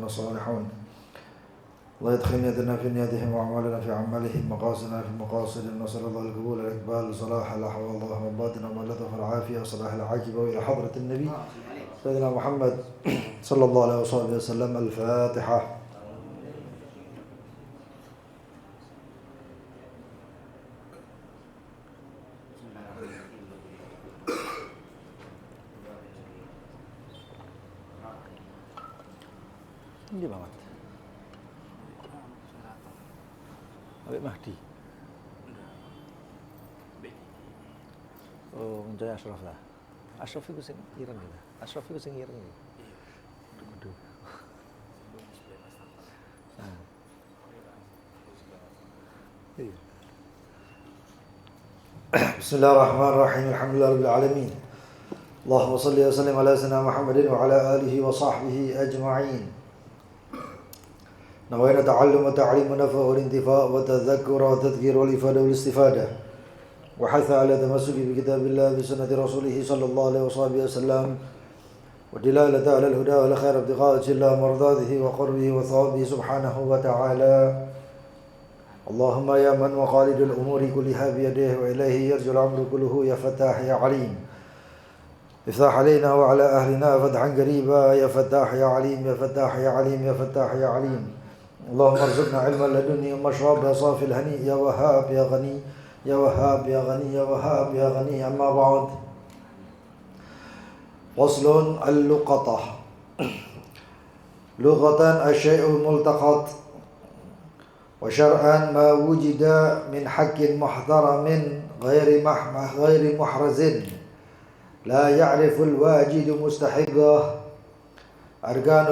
الصالحون. الله يدخل نيتنا في نيتهم وأعمالنا في أعمالهم، مقاصدنا في مقاصدهم، نسأل الله القبول والإقبال، صلاح الأحوال اللهم باطنا واللطف والعافية وصلاح العاقبة، وإلى حضرة النبي سيدنا محمد صلى الله عليه وسلم. الفاتحة. Di banget. Habib Mahdi. Oh, mencari Ashraf lah. Ashraf itu sing ireng gitu. Ashraf itu sing ireng gitu. Kudu. Nah. Iya. Bismillahirrahmanirrahim. Alhamdulillah rabbil alamin. Allahumma salli wa sallim ala sayyidina Muhammadin wa ala alihi wa sahbihi ajma'in. نوينا تعلم وتعليم ونفع والانتفاع والتذكر والتذكير والإفادة والاستفادة، وحث على تمسك بكتاب الله بسنة رسوله صلى الله عليه وسلم، ودلالة على الهدى والخير ابتغاء الله مرضاته وقربه وثوابه سبحانه وتعالى. اللهم يا من مقاليد الأمور كلها بيديه وإليه يرجع الأمر كله، يا فتاح يا عليم افتح علينا وعلى أهلنا فتحا قريبا، يا فتاح يا عليم يا فتاح يا عليم يا فتاح يا عليم. اللهم ارزقنا علما لدني ومشرب صافي الهني، يا وهاب يا غني يا وهاب يا غني يا وهاب يا غني. أما بعد، فصل. اللقطة. لغة الشيء الملتقط، وشرعا ما وجد من حق محترم غير محرز لا يعرف الواجد مستحقه. أركان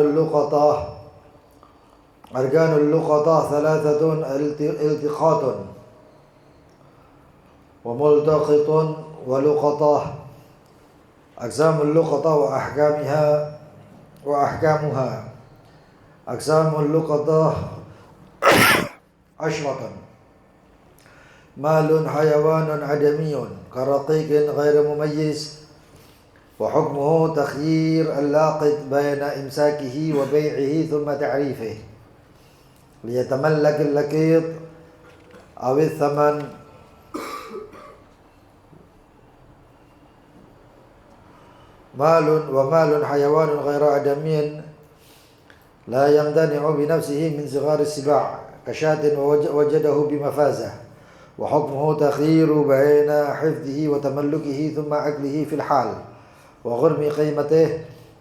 اللقطة ثلاثة: التقاط وملتقط ولقطة. أقسام اللقطة وأحكامها. أقسام اللقطة 10: مال حيوان عدمي كرقيق غير مميز، وحكمه تخيير اللاقط بين إمساكه وبيعه ثم تعريفه ليتملك اللقيط أو الثمن. ومال حيوان غير آدمي لا يمتنع بنفسه من صغار السباع كشاة وجده بمفازة، وحكمه تخيير بين حفظه وتملكه ثم أكله في الحال، وغرم قيمته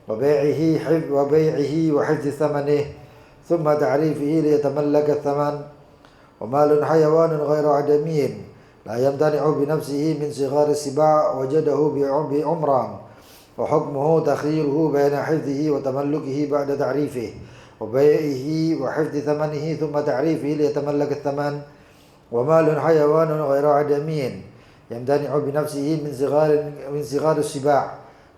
وبيعه وحفظ ثمنه ثم تعريفه ليتملك الثمن. ومال حيوان غير آدمي لا يمتنع بنفسه من صغار السباع وجده بعمران، وحكمه تخييره بين حفظه وتملكه بعد تعريفه وبيعه وحفظ ثمنه ثم تعريفه ليتملك الثمن. ومال حيوان غير آدمي يمتنع بنفسه من صغار السباع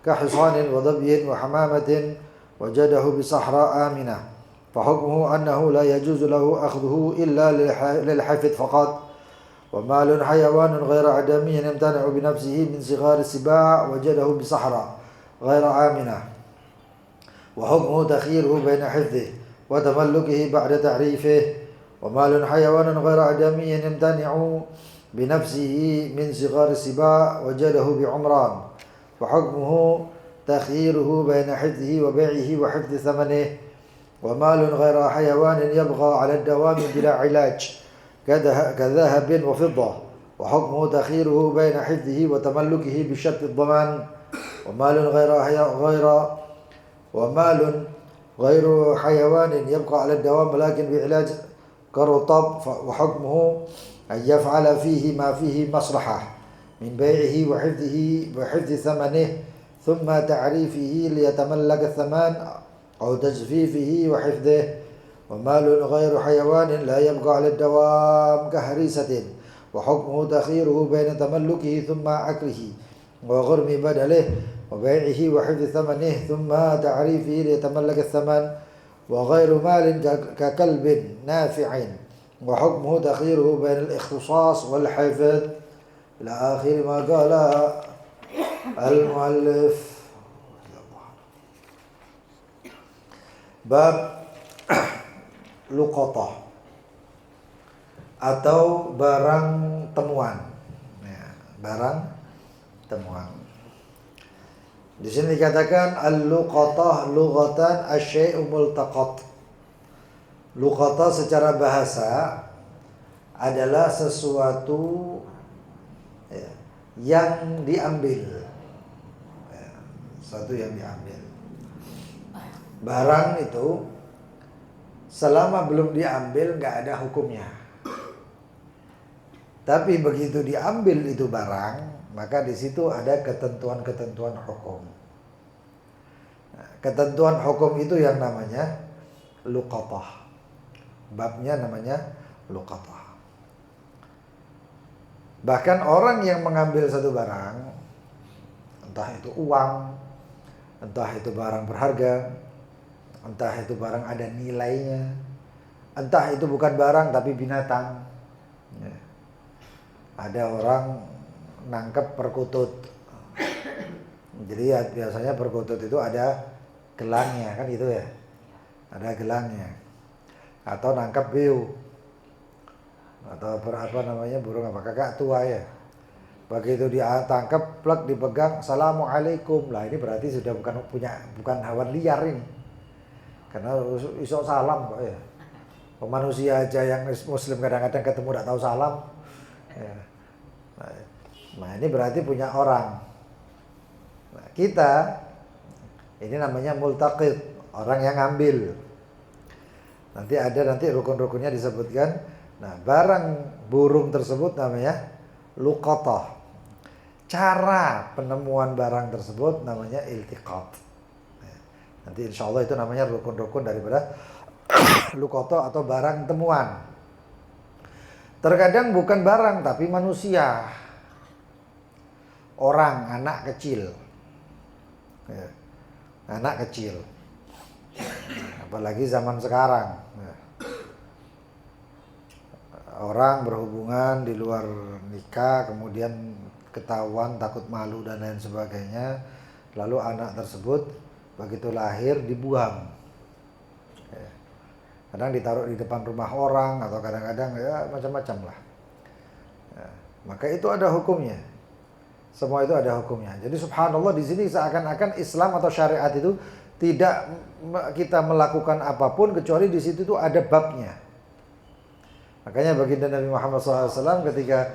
كحصان وظبي وحمامة وجده بصحراء آمنة، فحكمه أنه لا يجوز له أخذه إلا للحفظ فقط. ومال حيوان غير آدمي يمتنع بنفسه من صغار السباع وجده بصحراء غير آمنة، وحكمه تخييره بين حفظه وتملكه بعد تعريفه. ومال حيوان غير آدمي يمتنع بنفسه من صغار السباع وجده بعمران، وحكمه تخييره بين حفظه وبيعه وحفظ ثمنه. ومال غير حيوان يبغى على الدوام بلا علاج كذهب وفضة، وحكمه تخييره بين حفظه وتملكه بشرط الضمان. ومال غير حيوان يبقى على الدوام لكن بعلاج كالرطب، وحكمه أن يفعل فيه ما فيه مصلحة من بيعه وحفظ ثمنه ثم تعريفه ليتملك الثمن أو تجفيفه وحفظه. ومال غير حيوان لا يبقى على الدوام كهريسة، وحكمه تخييره بين تملكه ثم أكله وغرم بدله وبيعه وحفظ ثمنه ثم تعريفه ليتملك الثمن. وغير مال ككلب نافع، وحكمه تخييره بين الاختصاص والحفظ، إلى آخر ما قال المؤلف. باب luqatah atau barang temuan. Ya, barang temuan. Di sini dikatakan al-luqatah lughatan asy-syai'u multaqat. Luqatah secara bahasa adalah sesuatu ya, yang diambil. Ya, sesuatu yang diambil. Barang itu selama belum diambil nggak ada hukumnya. Tapi begitu diambil itu barang, maka di situ ada ketentuan-ketentuan hukum. Nah, ketentuan hukum itu yang namanya luqatah. Babnya namanya luqatah. Bahkan orang yang mengambil satu barang, entah itu uang, entah itu barang berharga, entah itu barang ada nilainya, entah itu bukan barang tapi binatang. Ya. Ada orang nangkep perkutut. Jadi ya, biasanya perkutut itu ada gelangnya, kan gitu ya. Ada gelangnya. Atau nangkep beo. Atau apa namanya, burung apa, kakak tua ya. Begitu dia tangkap, plek dipegang, assalamualaikum. Lah ini berarti sudah bukan hewan liar ini. Karena iso salam kok ya. Manusia aja yang muslim kadang-kadang ketemu tidak tahu salam. Ya. Nah ini berarti punya orang. Nah, kita ini namanya multaqid, orang yang ngambil. Nanti rukun-rukunnya disebutkan. Nah, barang burung tersebut namanya luqatah. Cara penemuan barang tersebut namanya iltiqat. Nanti insya Allah itu namanya rukun-rukun daripada luqatah atau barang temuan. Terkadang bukan barang tapi manusia, orang, anak kecil, ya. Anak kecil, apalagi zaman sekarang, ya. Orang berhubungan di luar nikah, kemudian ketahuan, takut malu dan lain sebagainya, lalu anak tersebut begitu lahir dibuang. Ya. Kadang ditaruh di depan rumah orang atau kadang-kadang ya macam-macam lah. Ya, maka itu ada hukumnya. Semua itu ada hukumnya. Jadi subhanallah di sini seakan-akan Islam atau syariat itu tidak kita melakukan apapun kecuali di situ tuh ada babnya. Makanya baginda Nabi Muhammad SAW ketika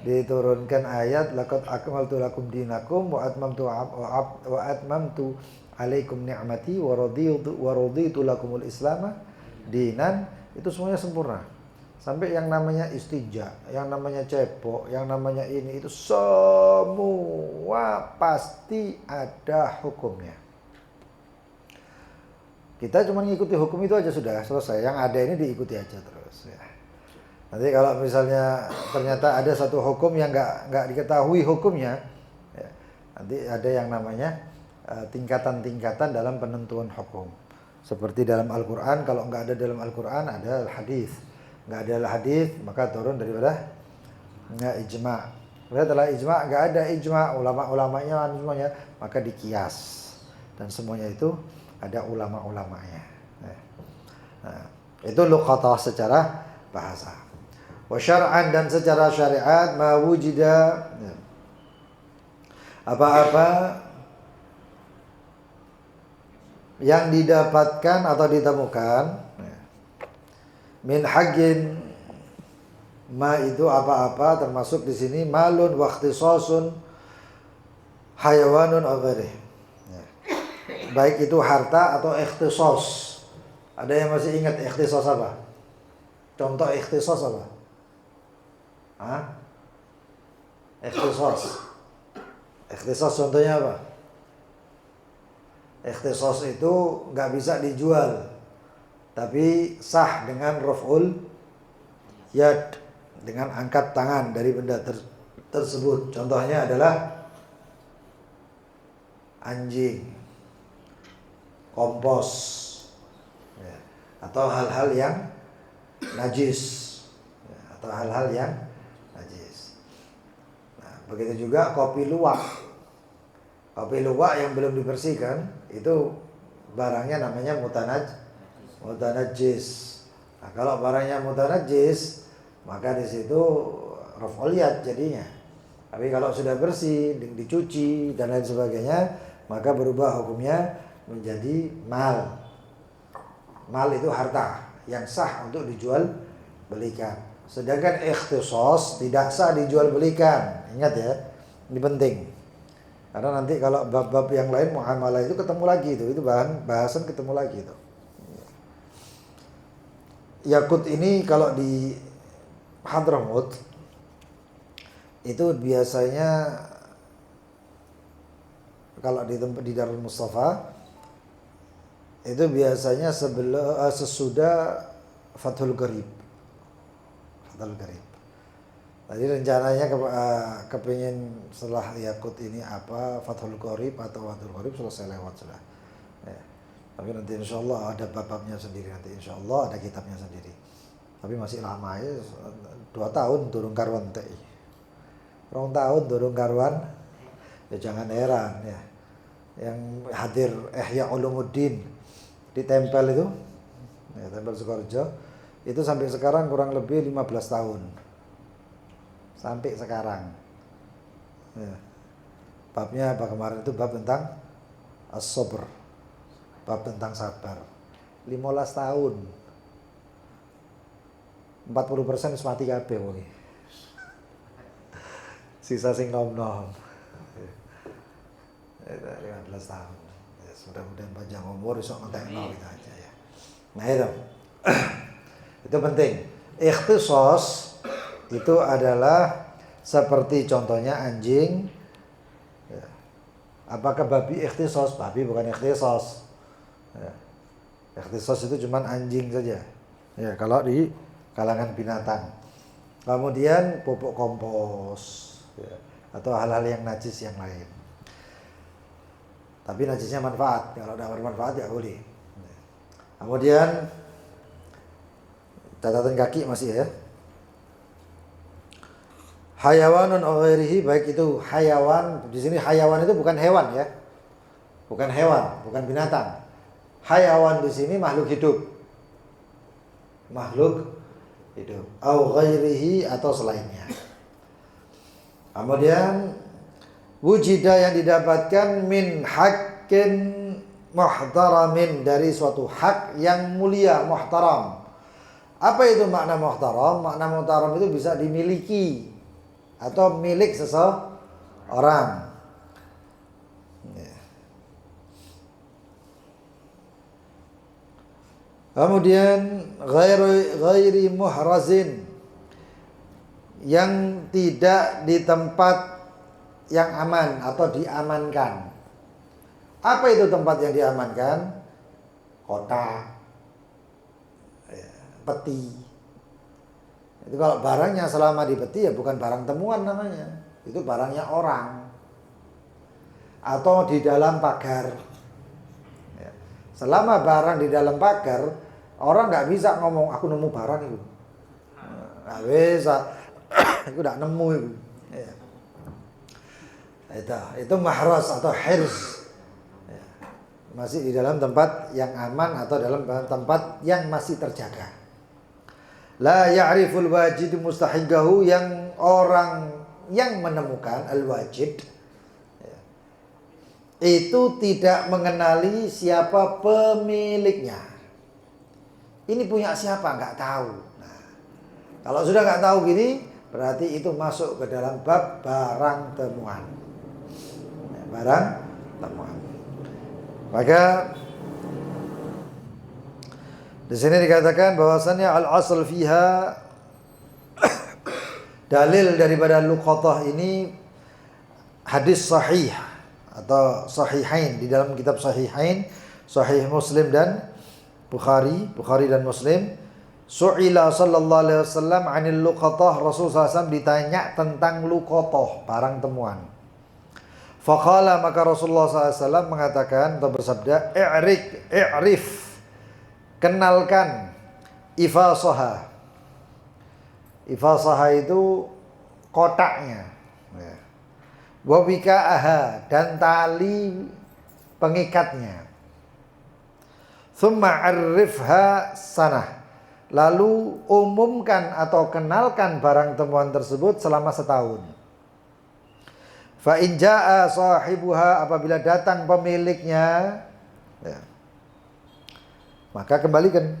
diturunkan ayat laqad akmaltu lakum dinakum wa atmamtu alaikum ni'mati wa raditu lakumul islam dinan, itu semuanya sempurna. Sampai yang namanya istinja, yang namanya cepok, yang namanya ini, itu semua pasti ada hukumnya. Kita cuma ngikuti hukum itu aja sudah selesai. Yang ada ini diikuti aja terus ya. Nanti kalau misalnya ternyata ada satu hukum yang nggak diketahui hukumnya, ya, nanti ada yang namanya tingkatan-tingkatan dalam penentuan hukum. Seperti dalam Al-Quran, kalau nggak ada dalam Al-Quran ada hadis. Nggak ada hadis maka turun daripada nggak ijma. Setelah ijma nggak ada ijma, ulama-ulamanya semuanya, maka dikias. Dan semuanya itu ada ulama-ulamanya. Nah, itu luqatah secara bahasa. Wa syar'an, dan secara syariat ma wujida, apa-apa yang didapatkan atau ditemukan min haqqin, ma itu apa-apa, termasuk di sini malun wa ikhtisasun hayawanun aw ghairih. Baik itu harta atau ikhtisas. Ada yang masih ingat ikhtisas apa? Contoh ikhtisas apa? Hah? Ikhtisas. Ikhtisas contohnya apa? Ikhtisas itu nggak bisa dijual, tapi sah dengan raf'ul yad, dengan angkat tangan dari benda tersebut. Contohnya adalah anjing, kompos, ya, atau hal-hal yang najis, ya, atau hal-hal yang najis. Nah, begitu juga kopi luwak. Kopi luwak yang belum dibersihkan itu barangnya namanya mutanajjis. Nah, kalau barangnya mutanajis, maka di situ raf'ul yad jadinya. Tapi kalau sudah bersih, dicuci dan lain sebagainya, maka berubah hukumnya menjadi mal. Mal itu harta yang sah untuk dijual belikan. Sedangkan ikhtisas tidak sah dijual belikan. Ingat ya, ini penting. Karena nanti kalau bab-bab yang lain muamalah itu ketemu lagi itu bahasan ketemu lagi itu. Yakut ini kalau di Hadramut itu biasanya kalau di Darul Mustafa itu biasanya sesudah Fathul Qarib. Fathul Qarib. Tadi rencananya kepingin setelah Yakut ini apa Fathul Qarib atau Fathul Qarib selesai lewat sudah. Ya. Tapi nanti insya Allah ada bab-babnya sendiri nanti insya Allah ada kitabnya sendiri. Tapi masih lama ya 2 tahun durung karuan teh. 2 tahun durung karuan. Ya jangan heran ya. Yang hadir Ihya Ulumuddin ditempel itu, ya, tempel Sukoharjo itu sampai sekarang kurang lebih 15 tahun. Sampai sekarang. Ya. Babnya apa kemarin itu bab tentang as-sabr. Bab tentang sabar. 15 tahun. 40% wis mati kabeh wong iki. Sisa sing nom-nom. 15 tahun. Ya, mudah-mudahan panjang umur iso ngentekno kita aja ya. Nah itu. Itu penting. Ikhtisas itu adalah seperti contohnya anjing. Ya. Apakah babi ikhtisas? Babi bukan ikhtisas. Ya. Ikhtisas itu cuma anjing saja. Ya, kalau di kalangan binatang. Kemudian pupuk kompos ya, atau hal-hal yang najis yang lain. Tapi najisnya manfaat. Kalau tidak bermanfaat ya boleh. Ya. Kemudian catatan kaki masih ya. Hayawanun aw ghairihi, baik itu hayawan, di sini hayawan itu bukan hewan ya. Bukan hewan, bukan binatang. Hayawan di sini makhluk hidup. Makhluk hidup. Aw ghairihi atau selainnya. Kemudian wujida yang didapatkan min haqqin muhtaramin, dari suatu hak yang mulia, muhtaram. Apa itu makna muhtaram? Makna muhtaram itu bisa dimiliki atau milik seseorang. Ya. Kemudian ghairi muhrazin, yang tidak di tempat yang aman atau diamankan. Apa itu tempat yang diamankan? Kota, ya, peti. Itu kalau barangnya selama di peti ya bukan barang temuan namanya. Itu barangnya orang. Atau di dalam pagar. Ya. Selama barang di dalam pagar, orang nggak bisa ngomong aku nemu barang itu. Nggak bisa. Aku nggak nemu itu. Ya. Itu mahras atau hirs. Ya. Masih di dalam tempat yang aman atau dalam tempat yang masih terjaga. La ya'riful wajid mustahiqahu, yang orang yang menemukan al-wajid ya, itu tidak mengenali siapa pemiliknya. Ini punya siapa nggak tahu. Nah, kalau sudah nggak tahu gini, berarti itu masuk ke dalam bab barang temuan. Ya, barang temuan. Maka di sini dikatakan bahwasannya al-asl fiha, dalil daripada luqatah ini hadis sahih atau sahihain, di dalam kitab sahihain, sahih Muslim dan Bukhari dan Muslim. Su'ila sallallahu alaihi wasallam 'anil luqatah, Rasulullah SAW ditanya tentang luqatah, barang temuan. Faqala, maka Rasulullah SAW mengatakan atau bersabda, i'rif, kenalkan, ifasaha. Ifasaha itu kotaknya. Wa wika'aha, dan tali pengikatnya. Tsumma 'arifha sanah. lalu umumkan atau kenalkan barang temuan tersebut selama setahun. Fa in jaa sahibuha, apabila datang pemiliknya, ya, maka kembalikan.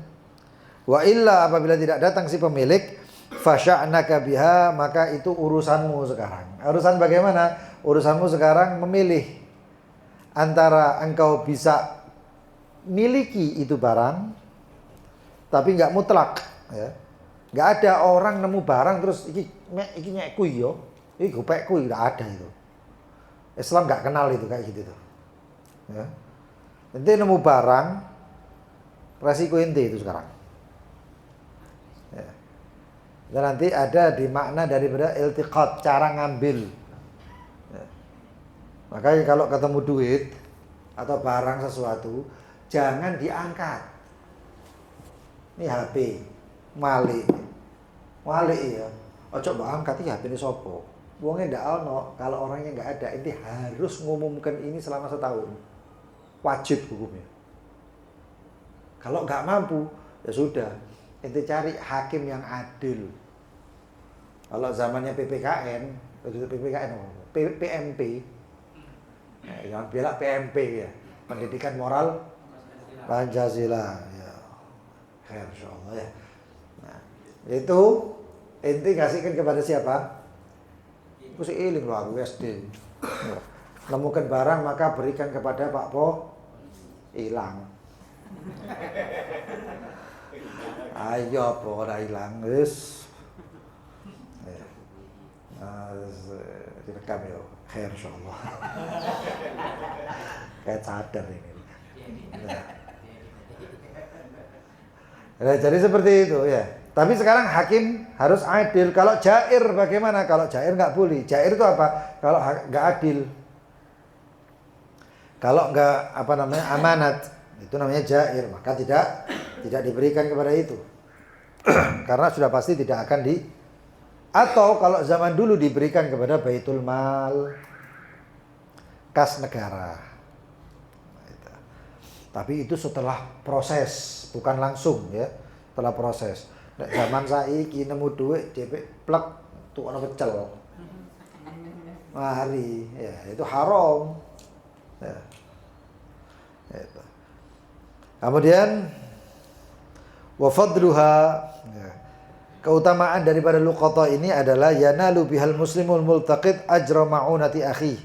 Wa illa, apabila tidak datang si pemilik, fa sya'naka biha, maka itu urusanmu sekarang. Urusan bagaimana? Urusanmu sekarang memilih antara engkau bisa miliki itu barang tapi nggak mutlak, ya. Nggak ada orang nemu barang terus iki nyekku yo, iki gopekku, nggak ada itu. Islam nggak kenal itu kayak gitu tuh. Ya. Ente nemu barang, resiko ente itu sekarang. Ya. Dan nanti ada di makna daripada iltiqat, cara ngambil. Ya. Makanya kalau ketemu duit atau barang sesuatu, jangan diangkat. Ini HP, malik ya. Ojo mbok angkat, iki HP ini sopo. Wongnya ndak ono, kalau orangnya nggak ada, inti harus ngumumkan ini selama setahun. Wajib hukumnya. Kalau nggak mampu, ya sudah, inti cari hakim yang adil. Kalau zamannya PPKN, PMP, yang bela PMP ya, pendidikan moral Pancasila, ya, khair insyaallah ya. Nah, itu inti kasihkan kepada siapa? Aku sih iling loh aku SD. Nemukan barang maka berikan kepada Pak Po, hilang. Ayo Po, ora hilang wis. Direkam ya, khair insyaallah. Kayak sadar ini. Nah, jadi seperti itu ya. Tapi sekarang hakim harus adil. Kalau jair bagaimana? Kalau jair nggak boleh. Jair itu apa? Kalau nggak adil. Kalau nggak amanat, itu namanya jair. Maka tidak diberikan kepada itu. Karena sudah pasti tidak akan atau kalau zaman dulu diberikan kepada Baitul Mal, kas negara. Tapi itu setelah proses, bukan langsung ya. Setelah proses. Nek zaman saiki nemu duit DP plek tuh ana pecel. Mari, ya itu haram. Ya. Itu. Kemudian wa fadluha, ya. Keutamaan daripada luqata ini adalah yanalu bihal muslimul multaqid ajra ma'unati akhi.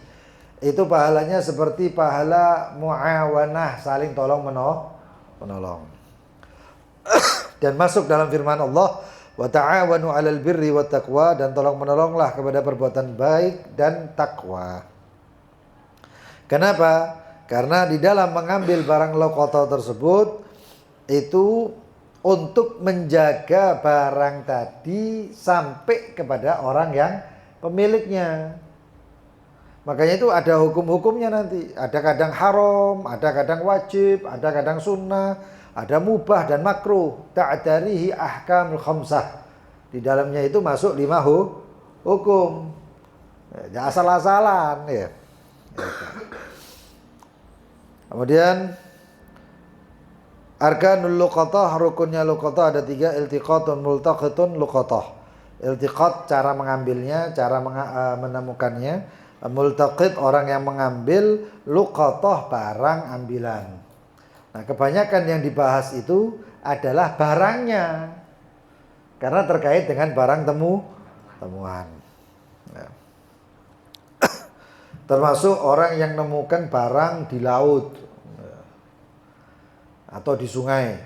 Itu pahalanya seperti pahala muawanah, saling tolong menolong. Dan masuk dalam firman Allah, wa ta'awanu 'alal birri wat taqwa, dan tolong menolonglah kepada perbuatan baik dan takwa. Kenapa? Karena di dalam mengambil barang luqata tersebut itu untuk menjaga barang tadi sampai kepada orang yang pemiliknya. Makanya itu ada hukum-hukumnya nanti. Ada kadang haram, ada kadang wajib, ada kadang sunnah, ada mubah dan makruh. Ta'darihi ahkamul khamsah. Di dalamnya itu masuk 5 hukum. Ya, asal-asalan ya. Kemudian arkanul luqatah, rukunnya luqatah ada 3. Iltiqatun multaqitun luqatah. Iltiqat cara mengambilnya, cara menemukannya. Multaqit orang yang mengambil, luqatah barang ambilan. Nah, kebanyakan yang dibahas itu adalah barangnya. Karena terkait dengan barang temuan. Ya. Termasuk orang yang menemukan barang di laut, ya, atau di sungai.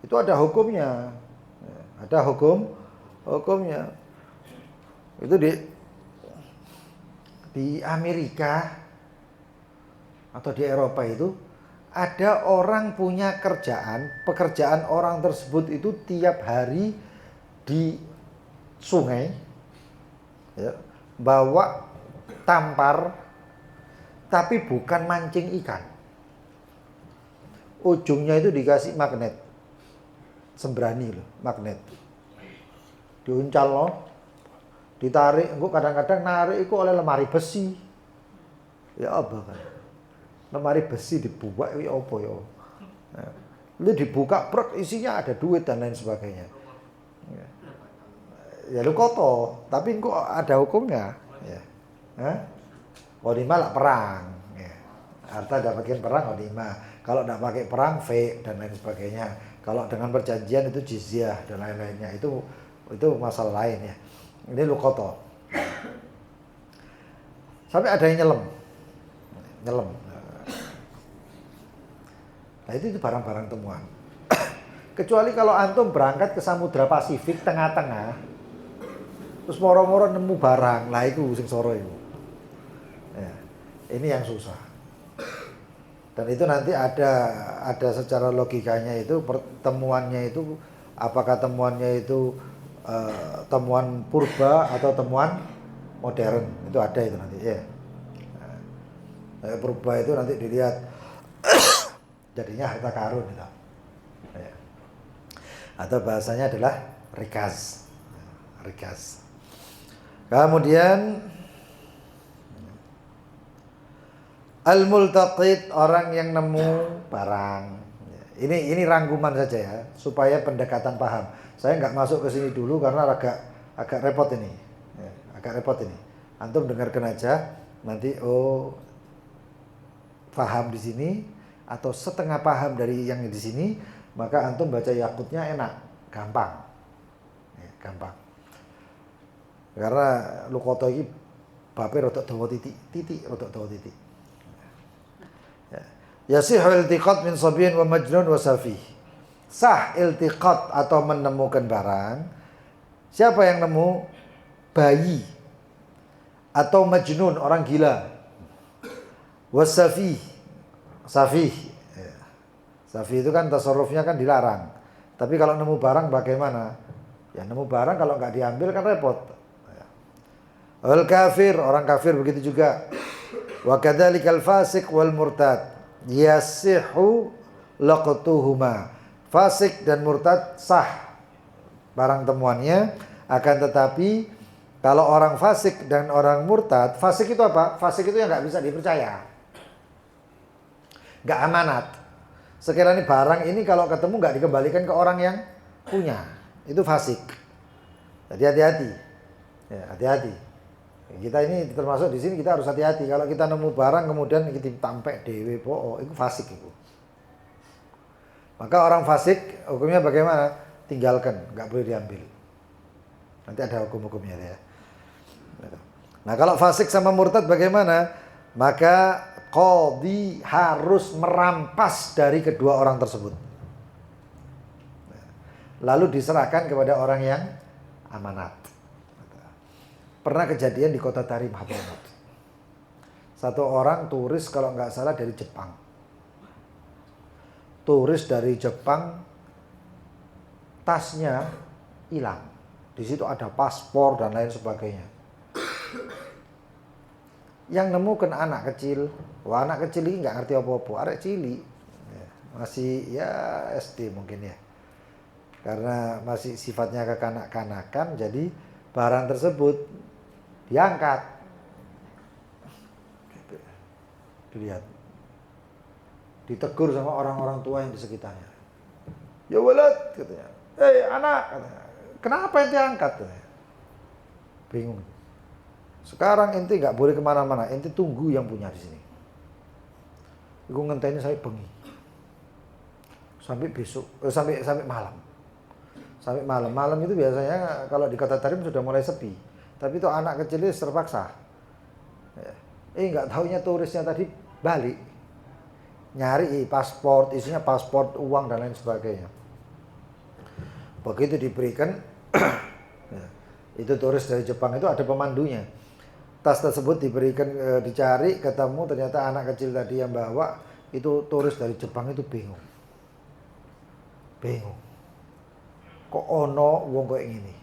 Itu ada hukumnya. Ya, ada hukumnya. Itu di Amerika atau di Eropa itu ada orang punya pekerjaan orang tersebut itu tiap hari di sungai, ya, bawa tampar, tapi bukan mancing ikan. Ujungnya itu dikasih magnet, sembrani loh, magnet. Diuncal loh, ditarik, engko kadang-kadang narik itu oleh lemari besi. Ya apa kan? Lemari besi dibuat ya apa ya. Nah, Itu dibuka, brek, isinya ada duit dan lain sebagainya. Ya lukoto, tapi kok ada hukumnya. Ya. Ghanimah lah perang. Ya. Harta tidak pakai perang ghanimah. Kalau tidak pakai perang fake dan lain sebagainya. Kalau dengan perjanjian itu jizyah dan lain-lainnya. Itu masalah lain ya. Ini lukoto. Sampai ada yang nyelam. Nah itu barang-barang temuan. Kecuali kalau antum berangkat ke Samudra Pasifik tengah-tengah, terus moro-moro nemu barang, lah itu sing soro itu. Ya, ini yang susah. Dan itu nanti ada secara logikanya itu temuannya itu apakah temuannya itu temuan purba atau temuan modern, itu ada itu nanti ya. Nah, purba itu nanti dilihat jadinya harta karun gitu. Ya. Atau bahasanya adalah rikaz. Kemudian al-multaqit, orang yang nemu barang. Ini rangkuman saja ya, supaya pendekatan paham. Saya nggak masuk ke sini dulu karena agak repot ini. Ya, agak repot ini. Antum dengarkan aja, nanti paham di sini atau setengah paham dari yang di sini, maka antum baca yakutnya enak, gampang. Ya, gampang. Karena lukoto ini bape rotok dawa titik rotok dawa titik. Yasihul iltiqat min sabiyin wa majnun wa safih. Sah iltiqat atau menemukan barang. Siapa yang nemu? Bayi atau majnun, orang gila. Wasafih. Safih. Safih itu kan tasarrufnya kan dilarang. Tapi kalau nemu barang bagaimana? Ya nemu barang kalau nggak diambil kan repot. Al kafir, orang kafir begitu juga. Wa kadzalikal fasik wal murtad yasihu laqtuhuma. Fasik dan murtad sah barang temuannya, akan tetapi kalau orang fasik dan orang murtad, fasik itu apa? Fasik itu yang nggak bisa dipercaya, nggak amanat. Sekiranya barang ini kalau ketemu nggak dikembalikan ke orang yang punya, itu fasik. Jadi hati-hati, ya, hati-hati. Kita ini termasuk di sini kita harus hati-hati. Kalau kita nemu barang kemudian kita tampek dewe po, itu fasik itu. Maka orang fasik hukumnya bagaimana? Tinggalkan, nggak boleh diambil. Nanti ada hukum-hukumnya ya. Nah kalau fasik sama murtad bagaimana? Maka qadhi harus merampas dari kedua orang tersebut. Lalu diserahkan kepada orang yang amanat. Pernah kejadian di kota Tarim Hadramaut. Satu orang turis kalau nggak salah dari Jepang. Turis dari Jepang, tasnya hilang. Di situ ada paspor dan lain sebagainya. Yang nemu kena anak kecil. Wah, anak kecil ini nggak ngerti apa-apa. Arek cili, masih ya SD mungkin ya. Karena masih sifatnya kekanak-kanakan, jadi barang tersebut diangkat, dilihat, ditegur sama orang-orang tua yang di sekitarnya. Ya walad, katanya. Anak, katanya. Kenapa ente angkat? Katanya. Bingung. Sekarang ente nggak boleh kemana-mana, ente tunggu yang punya di sini. Iku ngenteni saya bengi, sampai besok, sampai malam. Sampai malam itu biasanya kalau di kota Tarim sudah mulai sepi. Tapi itu anak kecil itu terpaksa. Nggak taunya turisnya tadi balik. Nyari paspor, isinya paspor, uang dan lain sebagainya. Begitu diberikan, itu turis dari Jepang itu ada pemandunya. Tas tersebut diberikan, dicari, ketemu ternyata anak kecil tadi yang bawa itu turis dari Jepang itu bingung. Kok ono wong kayak gini?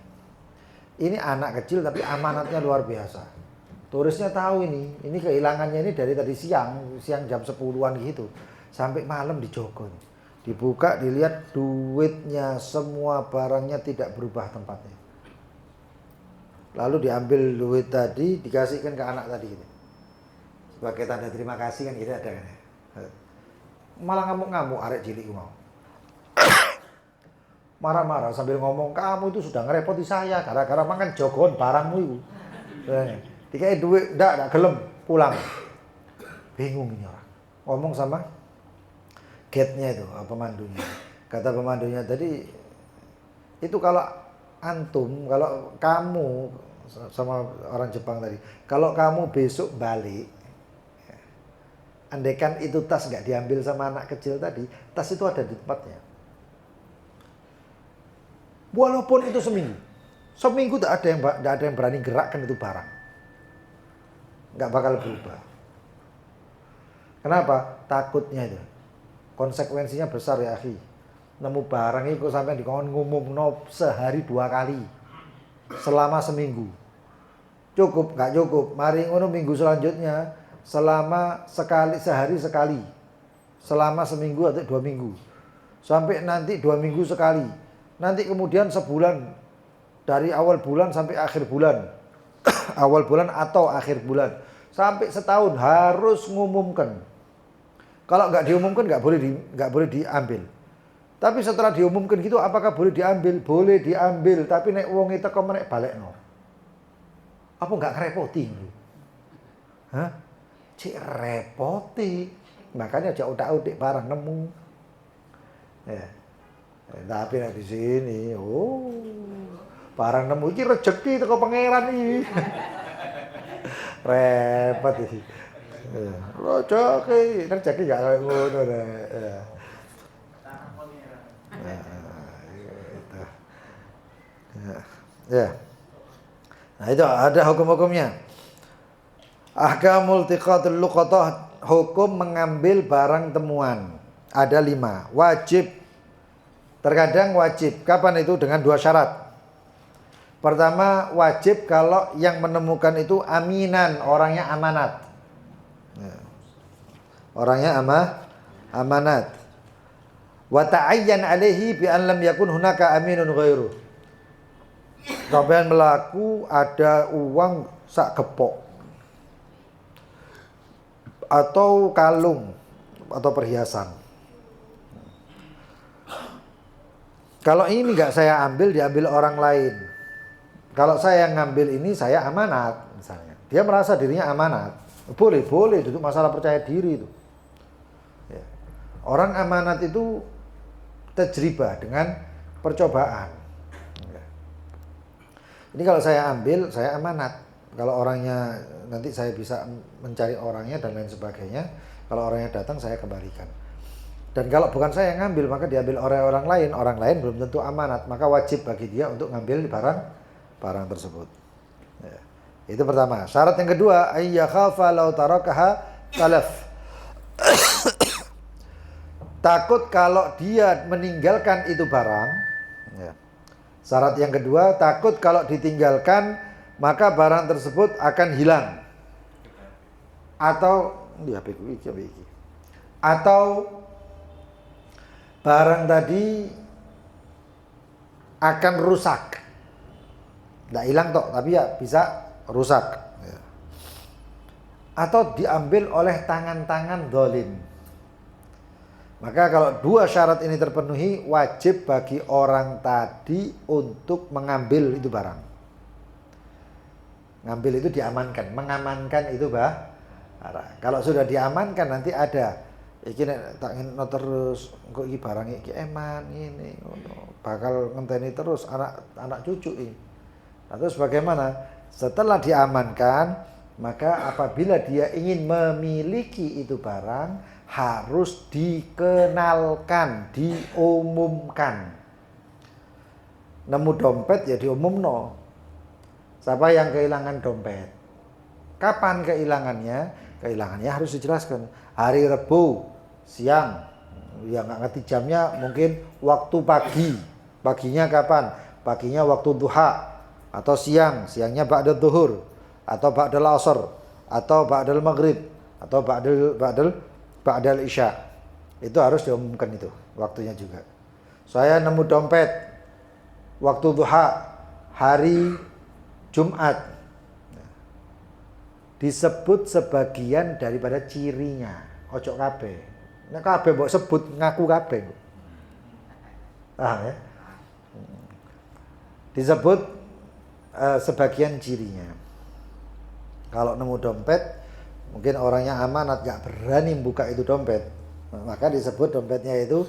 Ini anak kecil tapi amanatnya luar biasa. Turisnya tahu ini kehilangannya ini dari tadi siang jam 10-an gitu. Sampai malam dijogo. Dibuka, dilihat duitnya, semua barangnya tidak berubah tempatnya. Lalu diambil duit tadi, dikasihkan ke anak tadi gitu. Sebagai tanda terima kasih kan gitu ada kan. Malah ngamuk-ngamuk arek cilik mau. marah-marah sambil ngomong, kamu itu sudah ngerepoti saya gara-gara makan jogon barangmu itu. Dikai duit, enggak gelem, pulang. Bingung ini orang. Ngomong sama gate-nya itu, pemandunya. Kata pemandunya tadi, itu kalau antum, kalau kamu sama orang Jepang tadi, kalau kamu besok balik, andaikan itu tas nggak diambil sama anak kecil tadi, tas itu ada di tempatnya. Walaupun itu seminggu tidak ada yang berani gerakkan itu barang, nggak bakal berubah. Kenapa? Takutnya itu, konsekuensinya besar ya akhi. Nemu barang itu sampai dikon ngumumno sehari 2 kali, selama seminggu. Cukup, nggak cukup. Mari ngono minggu selanjutnya selama sehari sekali, selama seminggu atau 2 minggu, sampai nanti 2 minggu sekali, nanti kemudian sebulan, dari awal bulan sampai akhir bulan, awal bulan atau akhir bulan, sampai setahun harus ngumumkan. Kalau nggak diumumkan nggak boleh diambil. Tapi setelah diumumkan gitu, apakah boleh diambil? Boleh diambil, tapi nek wong itu kok menek balekno. Apa nggak ngerepoti? Hah? Cik repoti. Makanya aja utak-utik barang nemu. Ya. Tapi nek di sini, barang nemu iki rezeki teko pangeran iki. Repot iki. Rezeki gak kayak ngono rek. Ya. Nah itu ada hukum-hukumnya. Ahkamul tiqatul luqatah, hukum mengambil barang temuan. Ada 5. Wajib. Terkadang wajib. Kapan itu? Dengan 2 syarat. Pertama, wajib kalau yang menemukan itu aminan, orangnya amanat. Orangnya amanat. Wa ta'ayyan alaihi bi an lam yakun hunaka aminun ghairu. Sampeyan melaku ada uang sak gepok atau kalung atau perhiasan. Kalau ini enggak saya ambil, diambil orang lain. Kalau saya ngambil ini, saya amanat misalnya. Dia merasa dirinya amanat. Boleh, itu masalah percaya diri itu. Ya. Orang amanat itu tajribah dengan percobaan. Ini kalau saya ambil, saya amanat. Kalau orangnya nanti saya bisa mencari orangnya dan lain sebagainya. Kalau orangnya datang, saya kembalikan. Dan kalau bukan saya yang ngambil, maka diambil oleh orang lain. Orang lain belum tentu amanat, maka wajib bagi dia untuk ngambil barang tersebut. Ya. Itu pertama. Syarat yang kedua, ayyakhafa law tarakaha talaf. Takut kalau dia meninggalkan itu barang. Ya. Syarat yang kedua, takut kalau ditinggalkan maka barang tersebut akan hilang. Atau barang tadi akan rusak. Tidak hilang toh, tapi ya bisa rusak. Ya. Atau diambil oleh tangan-tangan zalim. Maka kalau 2 syarat ini terpenuhi, wajib bagi orang tadi untuk mengambil itu barang. Ngambil itu diamankan, mengamankan itu barang. Kalau sudah diamankan nanti ada, iki nek tak ngene terus, kok iki barang iki eman ini, bakal ngenteni terus anak cucu ini. Nah, terus bagaimana? Setelah diamankan, maka apabila dia ingin memiliki itu barang, harus dikenalkan, diumumkan. Nemu dompet ya diumumno. Siapa yang kehilangan dompet? Kapan kehilangannya? Kehilangannya harus dijelaskan. Hari Rebu siang. Ya nggak ngerti jamnya, mungkin waktu pagi. Paginya kapan? Paginya waktu duha. Atau siang. Siangnya ba'da zuhur. Atau ba'dal asr. Atau ba'dal maghrib. Atau ba'dal isya. Itu harus diumumkan itu. Waktunya juga. Saya nemu dompet. Waktu duha. Hari Jumat. Disebut sebagian daripada cirinya. Ojo kabeh. Nek kabeh mbok sebut ngaku kabeh. Ya. Disebut sebagian cirinya. Kalau nemu dompet, mungkin orangnya amanat, nggak berani buka itu dompet, maka disebut dompetnya itu,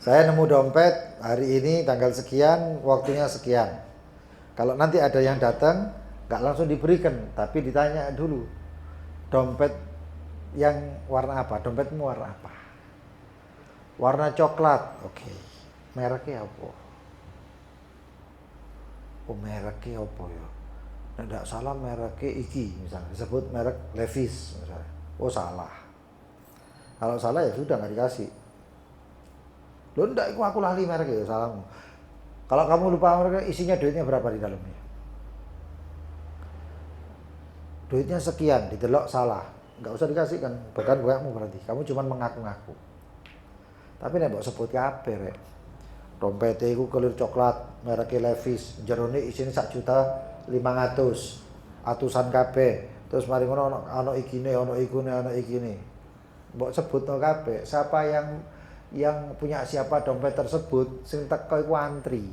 saya nemu dompet hari ini tanggal sekian, waktunya sekian. Kalau nanti ada yang datang, nggak langsung diberikan, tapi ditanya dulu, dompet yang warna apa? Dompetmu warna apa? Warna coklat, oke. Mereknya apa? Oh, mereknya apa ya? Tidak salah mereknya iki, misalnya disebut merek Levi's misalnya. Oh salah. Kalau salah ya sudah, nggak dikasih. Loh enggak, aku lali mereknya, ya salahmu. Kalau kamu lupa mereknya, isinya duitnya berapa di dalamnya? Duitnya sekian, didelok salah, nggak usah dikasih kan, bukan kamu berarti. Kamu cuma mengaku-ngaku. Tapi nek mbok sebut kabeh rek. Dompete iku kelir coklat, mereknya Levi's, jerone isine 1.500.000. Atusan kabeh. Terus mari ngono ana ikine, ana ikine. Mbok sebutno kabeh. Siapa yang punya siapa dompet tersebut, sing teko iku antri.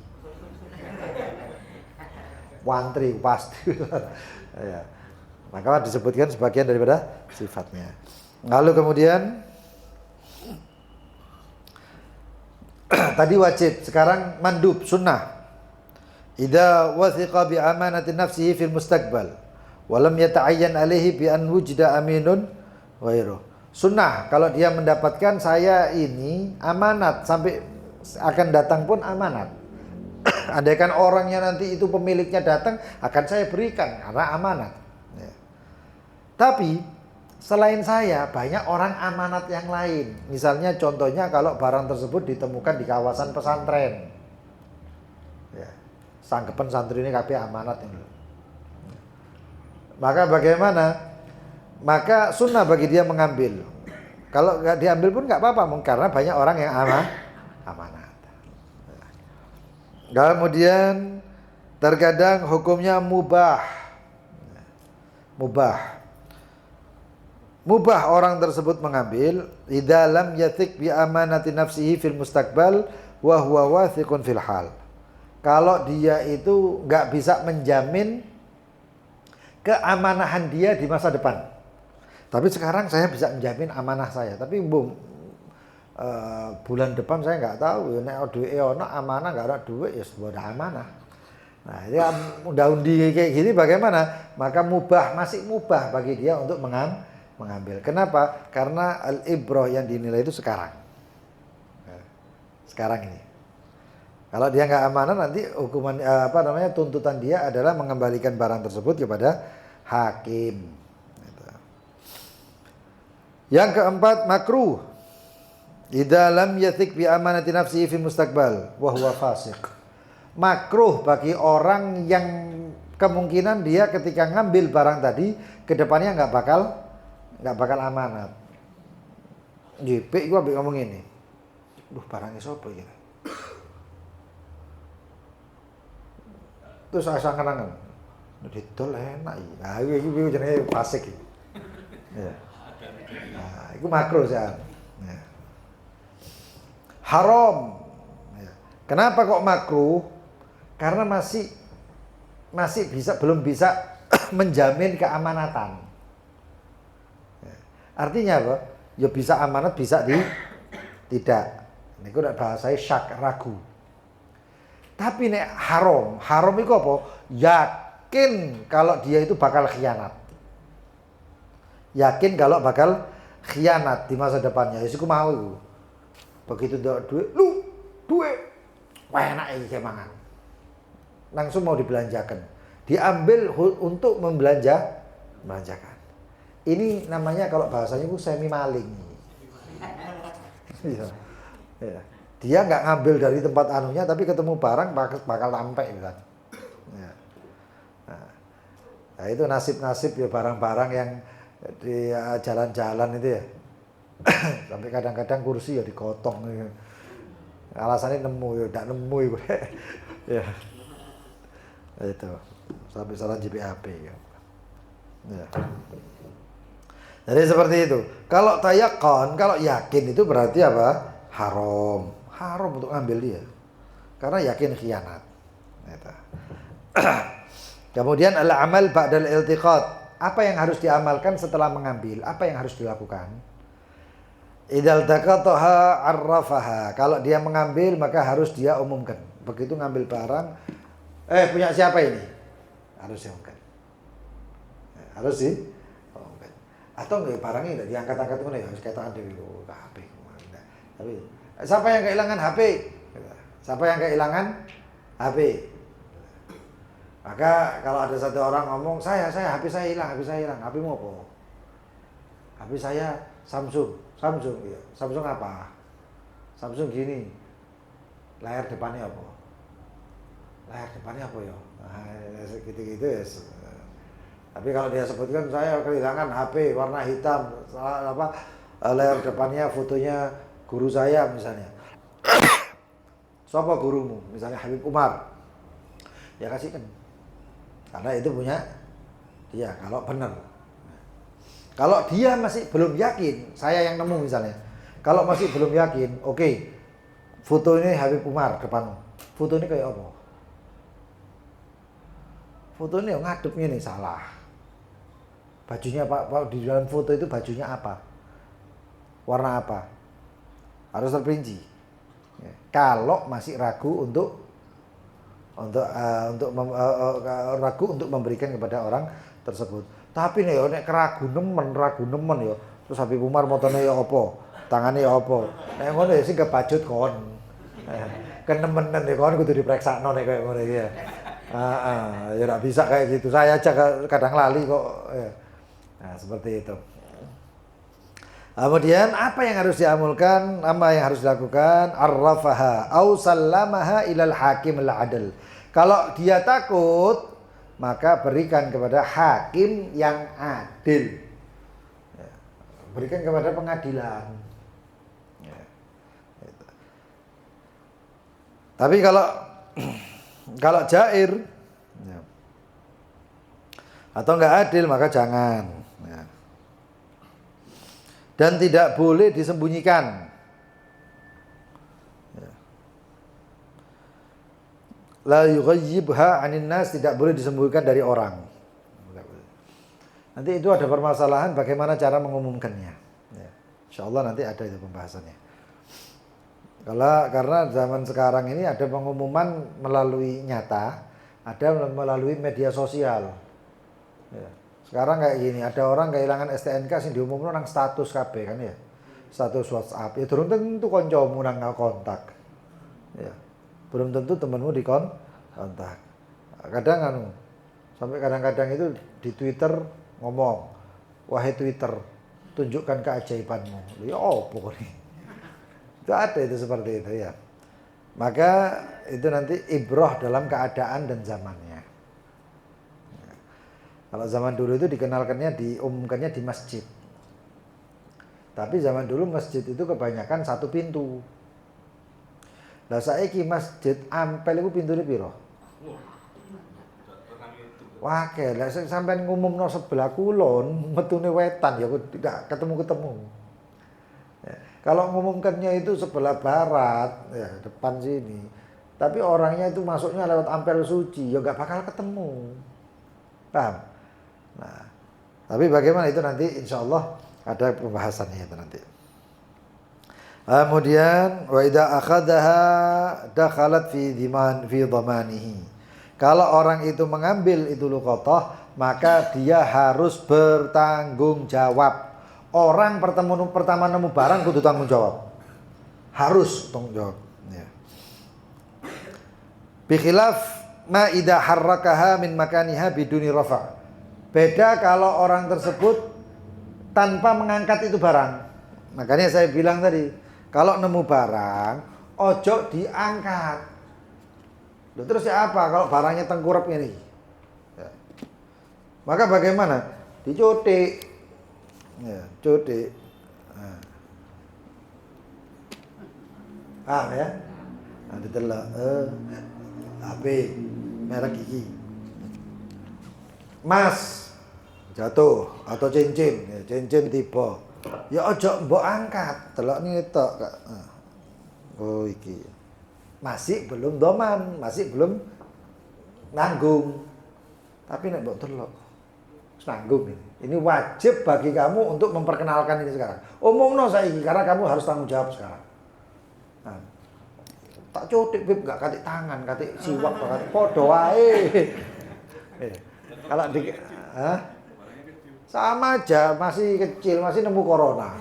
Wantri pasti. Ya. Maka disebutkan sebagian daripada sifatnya. Lalu kemudian tadi wajib, sekarang mandub, sunnah. Idza wathiqa bi amanati nafsihi fil mustaqbal wa lam yata'ayyan alaihi bi an wujida aminun ghairu. Sunnah, kalau dia mendapatkan saya ini amanat, sampai akan datang pun amanat. Andaikan orangnya nanti itu pemiliknya datang, akan saya berikan karena amanat. Ya. Tapi selain saya, banyak orang amanat yang lain. Misalnya contohnya kalau barang tersebut ditemukan di kawasan pesantren. Ya. Sanggepen santri ini kabeh amanat ini. Maka bagaimana? Maka sunnah bagi dia mengambil. Kalau nggak diambil pun nggak apa-apa, karena banyak orang yang amanat. Kemudian terkadang hukumnya mubah. Mubah orang tersebut mengambil idza lam yathik bi amanati nafsihi fil mustaqbal wa huwa wathiqun fil hal. Kalau dia itu nggak bisa menjamin keamanahan dia di masa depan. Tapi sekarang saya bisa menjamin amanah saya. Tapi bulan depan saya nggak tahu. Nek duit ono amanah, nggak ada duit ya sudah amanah. Nah ini undi kayak gini bagaimana? Maka masih mubah bagi dia untuk mengambil. Kenapa? Karena al-ibrah yang dinilai itu sekarang. Sekarang ini. Kalau dia nggak amanah, nanti hukuman tuntutan dia adalah mengembalikan barang tersebut kepada hakim. Yang keempat, makruh. Idza lam yathik bi amanati nafsihi fi mustaqbal wa huwa fasiq. Makruh bagi orang yang kemungkinan dia ketika ngambil barang tadi ke depannya nggak bakal amanat. JP gua ambek ngomong ini. Duh, barangnya sapa iki? Terus asa kenangan. Didol enak iki. Nah, iki jenenge fasik iki. Ya. Nah, itu makruh ya. Haram. Ya. Kenapa kok makruh? Karena masih belum bisa menjamin keamanatan. Ya. Artinya apa? Ya bisa amanat, bisa tidak. Ini udah bahasanya syak, ragu. Tapi nek haram itu apa? Yakin kalau dia itu bakal khianat. Yakin kalau bakal khianat di masa depannya. Ya aku mau itu. Begitu duit, duit. Wah enak ini saya mangan. Langsung mau dibelanjakan. Diambil untuk membelanjakan. Ini namanya kalau bahasanya itu semi maling. Iya. Ya. Dia nggak ngambil dari tempat anunya, tapi ketemu barang bakal sampai kan. Ya. Nah, itu nasib-nasib ya barang-barang yang di jalan-jalan itu ya. Sampai kadang-kadang kursi ya digotong. Ya. Alasannya nemu ya, tidak nemu ya. Itu sampai salah JPAP ya. Ya. Jadi seperti itu. Kalau tayakon, kalau yakin itu berarti apa? Haram untuk ambil dia. karena yakin khianat. Gitu. Kemudian al-amal ba'dal iltiqat. Apa yang harus diamalkan setelah mengambil? Apa yang harus dilakukan? Idzal taqataha arrafaha. Kalau dia mengambil maka harus dia umumkan. Begitu ngambil barang, punya siapa ini? Harus diumumkan. Harus sih. Umumkan. Atau enggak barangnya enggak diangkat-angkat ngono ya, harus ketok dhewe lho, HP. Tapi siapa yang kehilangan HP? Siapa yang kehilangan HP? Maka kalau ada satu orang ngomong, HP saya hilang, HP-mu apa? HP saya Samsung, ya. Samsung apa? Samsung gini, layar depannya apa? Layar depannya apa ya? Nah, gitu-gitu ya. Tapi kalau dia sebutkan saya kehilangan HP warna hitam, layar depannya fotonya guru saya misalnya. Siapa gurumu? Misalnya Habib Umar. Ya kasihkan. Karena itu punya dia, kalau benar. Kalau dia masih belum yakin, saya yang nemu misalnya. Kalau masih belum yakin, oke, foto ini Habib Umar depanmu. Foto ini kayak apa? Foto ini ngadepnya nih salah. Bajunya Pak, di dalam foto itu bajunya apa? Warna apa? Harus terperinci. Kalau masih ragu ragu untuk memberikan kepada orang tersebut. Tapi nih nek ragu nemen ya. Terus Habib Umar motone ya apa? Tangane ya apa? Nek ngono ya sing kebajut kon. Kenemenan ya kon kudu dipreksakno nek koyo ngono ya. Ya enggak bisa kayak gitu. Saya aja kadang lali kok. Nah, seperti itu. Kemudian apa yang harus diamalkan, apa yang harus dilakukan? Arrafaha au sallamaha ilal hakim al-adl. Kalau dia takut, maka berikan kepada hakim yang adil. Berikan kepada pengadilan. Tapi kalau jair atau enggak adil maka jangan. Dan tidak boleh disembunyikan. La yughayyibha 'anil nas, tidak boleh disembunyikan dari orang. Nanti itu ada permasalahan bagaimana cara mengumumkannya. Insyaallah nanti ada itu pembahasannya. Karena zaman sekarang ini ada pengumuman melalui nyata, ada melalui media sosial. Sekarang kayak gini, ada orang kehilangan STNK sing diumumno nang status KB kan ya. Status WhatsApp. Ya durung tentu kancamu nang kontak. Ya. Belum tentu temanmu di kontak. Kadang sampai kadang-kadang itu di Twitter ngomong, "Wahai Twitter, tunjukkan keajaibanmu." Ya opo nih. Itu ada itu seperti itu ya. Maka itu nanti ibrah dalam keadaan dan zamannya. Kalau zaman dulu itu diumumkannya di masjid. Tapi zaman dulu masjid itu kebanyakan satu pintu. Lah saiki masjid ampel iku pintune piro? Wah, lah sampean ngumumno sebelah kulon, metune wetan ya tidak ketemu-ketemu. Ya, kalau ngumumkannya itu sebelah barat, ya depan sini. Tapi orangnya itu masuknya lewat ampel suci, ya enggak bakal ketemu. Paham? Nah, tapi bagaimana itu nanti insyaallah ada pembahasannya itu nanti. Kemudian wa idza akhadha dakhalat fi dhamanihi. Kalau orang itu mengambil itu luqatah, maka dia harus bertanggung jawab. Orang pertama nemu barang kudu tanggung jawab. Harus tanggung jawab, ya. Bi khilaf ma idza harrakaha min makaniha biduni rafa'. Beda kalau orang tersebut tanpa mengangkat itu barang. Makanya saya bilang tadi, kalau nemu barang, ojo diangkat. Loh, terus ya apa kalau barangnya tengkurap ini? Ya. Maka bagaimana? Dicutik. Ya, cutik. Paham ya? Nah, ditelok. HP merek iki. Mas jatuh atau cincin tiba. Ya ojo mbok angkat, delok tok. Oh iki. masih belum doman, masih belum nanggung. Tapi nek mbok delok nanggung ini. Ini wajib bagi kamu untuk memperkenalkan ini sekarang. Umumno saiki karena kamu harus tanggung jawab sekarang. Nah, tak cutik bib gak katik tangan, katik siwak banget. Podo wae. Kalau di sama aja, masih kecil, masih nemu corona.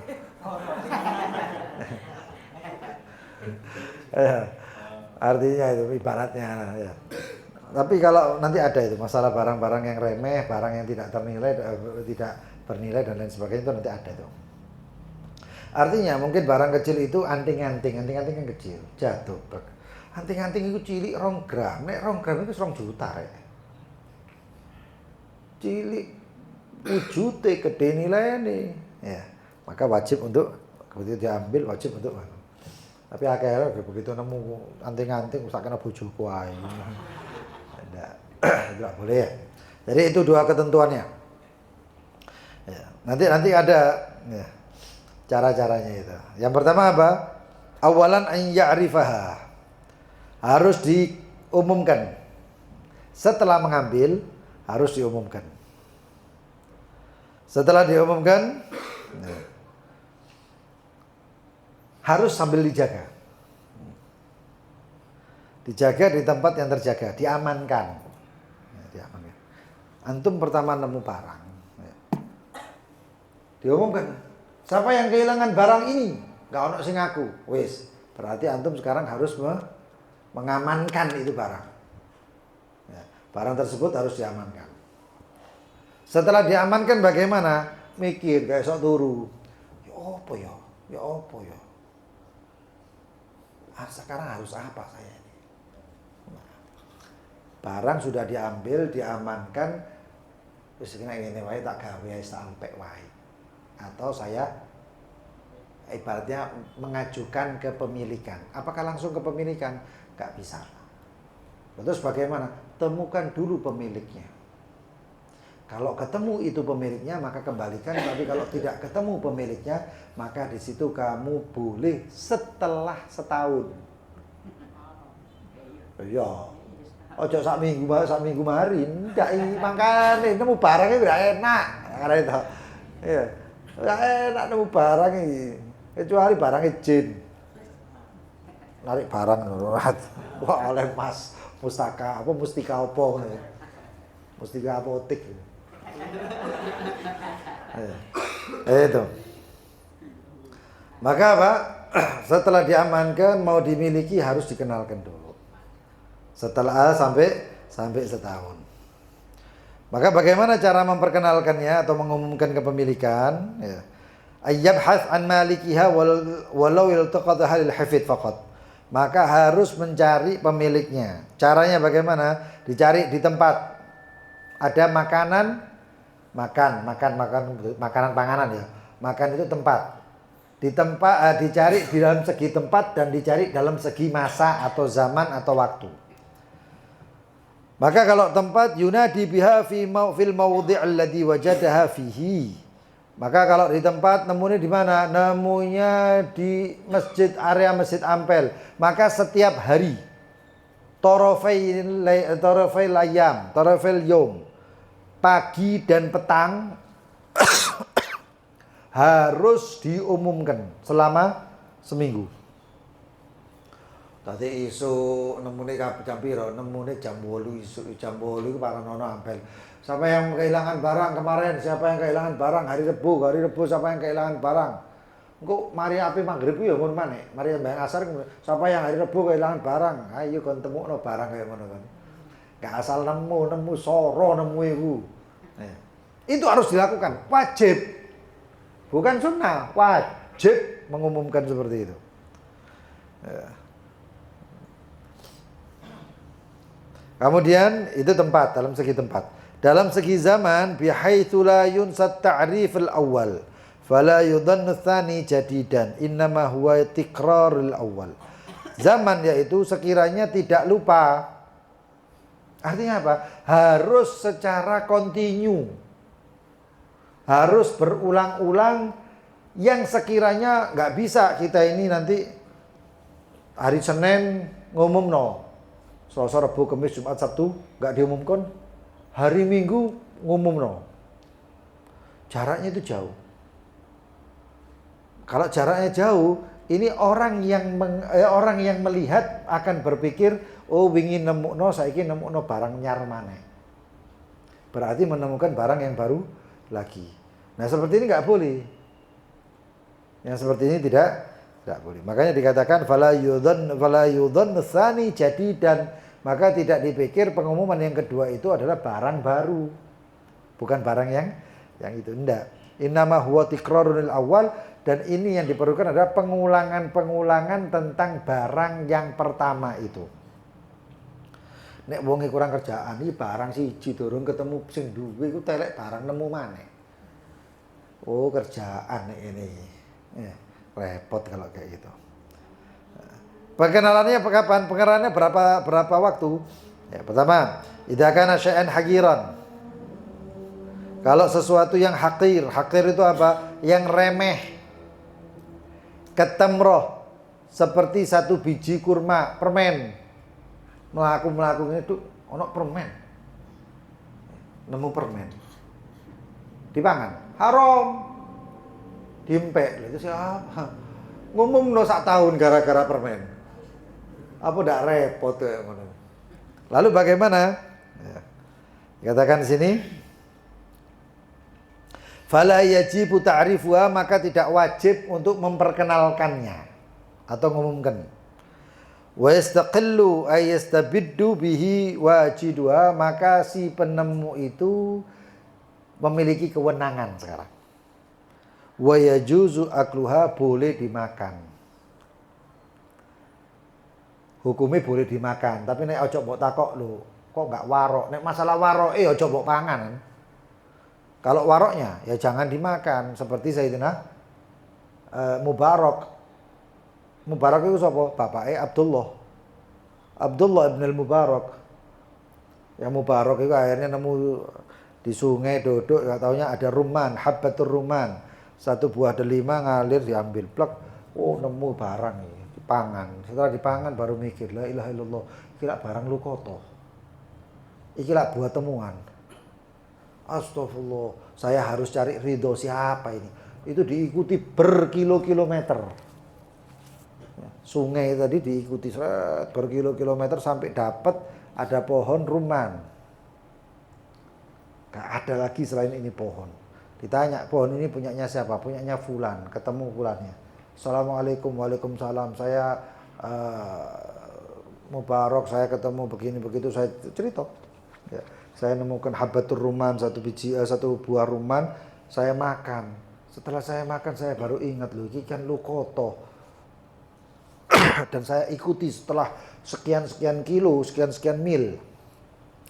Artinya itu ibaratnya ya. Tapi kalau nanti ada itu masalah barang-barang yang remeh, barang yang tidak ternilai, tidak bernilai dan lain sebagainya itu nanti ada itu. Artinya mungkin barang kecil itu anting-anting kan kecil, jatuh. Anting-anting itu cilik 2 gram, nek 2 gram itu 2 juta rek. Cilik wujute gede nilainya, ya. Maka wajib untuk begitu diambil wajib untuk. Tapi akhirnya begitu nemu anting-anting usah kena bojoku ae. Tidak boleh ya. Jadi itu 2 ketentuannya. Ya, nanti ada ya, cara-caranya itu. Yang pertama apa? Awalan an ya'rifaha. Harus diumumkan. Setelah mengambil harus diumumkan. Setelah diumumkan ya, harus sambil dijaga. Dijaga di tempat yang terjaga, diamankan. Ya, diamankan. Antum pertama nemu barang. Ya. Diumumkan. Siapa yang kehilangan barang ini? Gak ono sing ngaku. Wis, berarti antum sekarang harus mengamankan itu barang. Ya, barang tersebut harus diamankan. Setelah diamankan bagaimana? Mikir kayak sok turu. Ya apa ya? Ya apa ya? Sekarang harus apa saya ini? Barang sudah diambil, diamankan. Wis ngene wae tak gawe sampai wae. Atau saya ibaratnya mengajukan kepemilikan. Apakah langsung kepemilikan? Gak bisa. Terus bagaimana? Temukan dulu pemiliknya. Kalau ketemu itu pemiliknya maka kembalikan, tapi kalau tidak ketemu pemiliknya maka di situ kamu boleh setelah setahun. Ya. Ojo sak minggu marin, ndak mangkane nemu barangnya tidak enak. Karena itu. Iya. Enggak enak nemu barang iki. Kecuali barangnya jin. Narik barang wah oleh Mas Mustika apa ngono. Mustika apotik. Itu. Maka apa? Setelah diamankan mau dimiliki harus dikenalkan dulu. Setelah sampai setahun. Maka bagaimana cara memperkenalkannya atau mengumumkan kepemilikan? Ya. Ayyabhath an malikiha walau iltaqataha lil hafid faqat. Maka harus mencari pemiliknya. Caranya bagaimana? Dicari di tempat ada makanan panganan ya. Makan itu tempat. Di tempat dicari di dalam segi tempat dan dicari dalam segi masa atau zaman atau waktu. Maka kalau tempat yunadi biha fil mawdhi' alladhi wajadaha fihi. Maka kalau di tempat nemunya di mana? Nemunya di area Masjid Ampel. Maka setiap hari torofai yom, pagi dan petang harus diumumkan selama seminggu. Tadi isu nemune jam piro? Nemune jam 8 isu, jam 8 iku para nono Ampel. Siapa yang kehilangan barang kemarin? Siapa yang kehilangan barang hari Rebu siapa yang kehilangan barang? Engko mari api magrib ya ngono maneh. Mari mbah asar siapa yang hari Rebu kehilangan barang? Ayo kon temukno barang kaya ngono kan. Gak asal nemu soro nemu iku. Itu harus dilakukan, wajib. Bukan sunnah, wajib mengumumkan seperti itu. Ya. Kemudian itu tempat, dalam segi tempat. Dalam segi zaman, bihaitsu la yunsat ta'rif al-awwal, fala yudhannu tsani jadidan, innama huwa tikrarul awwal. Zaman yaitu sekiranya tidak lupa. Artinya apa? Harus secara kontinu. Harus berulang-ulang yang sekiranya nggak bisa kita ini nanti hari Senin ngumumno. Selasa, Rabu, Kamis, Jumat, Sabtu enggak diumumkan. Hari Minggu ngumumno. Jaraknya itu jauh. Kalau jaraknya jauh, ini orang yang melihat akan berpikir, oh wingi nemukno saiki nemukno barang nyar maneh. Berarti menemukan barang yang baru lagi. Nah, seperti ini enggak boleh. Yang seperti ini tidak boleh. Makanya dikatakan fala yudhan tsani jadidan, maka tidak dipikir pengumuman yang kedua itu adalah barang baru. Bukan barang yang itu enggak. Innama huwa tikrarunil awal, dan ini yang diperlukan adalah pengulangan tentang barang yang pertama itu. Nek wong kurang kerjaan iki barang siji durung ketemu sing duwe iku telek barang nemu maneh. Oh, kerjaan nek ini. Repot kalau kayak gitu. Perkenalannya kapan? Pengenalannya berapa waktu? Ya, pertama, idza kana syai'an haqiran. Kalau sesuatu yang hakir itu apa? Yang remeh. Ketemroh, seperti satu biji kurma, permen. Melaku itu ono permen. Nemu permen. Dipangan, haram. Diempek, itu siapa? Ngumum sak tahun gara-gara permen. Apa ndak repot ya ngono. Lalu bagaimana? Ya. Katakan di sini, fala yajibu ta'rifuha, maka tidak wajib untuk memperkenalkannya atau mengumumkan. Wa yastaqillu ay yastabiddu bihi wajiduha, maka si penemu itu memiliki kewenangan sekarang. Wa yajuzu akluha, boleh dimakan. Hukumnya boleh dimakan, tapi nek ojo mbok takok lho, kok enggak warok? Nek masalah warok ojo mbok pangan. Kalau waroknya ya jangan dimakan, seperti Sayyidina Mubarak. Mubarak itu sapa? Bapake Abdullah ibn al-Mubarak. Yang Mubarak itu akhirnya nemu di sungai duduk, enggak taunya ada rumman, habbatur rumman. Satu buah delima ngalir diambil plek, oh nemu barang ini, dipangan. Setelah dipangan baru mikir, la ilaha illallah, kira barang lukoto. Iki lah buah temuan. Astagfirullah, saya harus cari ridho siapa ini. Itu diikuti berkilo-kilometer. Sungai tadi diikuti berkilo-kilometer sampai dapat ada pohon rumman. Gak ada lagi selain ini pohon. Ditanya, pohon ini punyanya siapa? Punyanya fulan, ketemu fulannya. Assalamualaikum, waalaikumsalam. Saya Mubarak, saya ketemu begini begitu, saya cerita. Ya, saya nemukan habbatur rumman, satu buah rumman, saya makan. Setelah saya makan, saya baru ingat loh, ini kan lukoto. Dan saya ikuti setelah sekian kilo, sekian mil.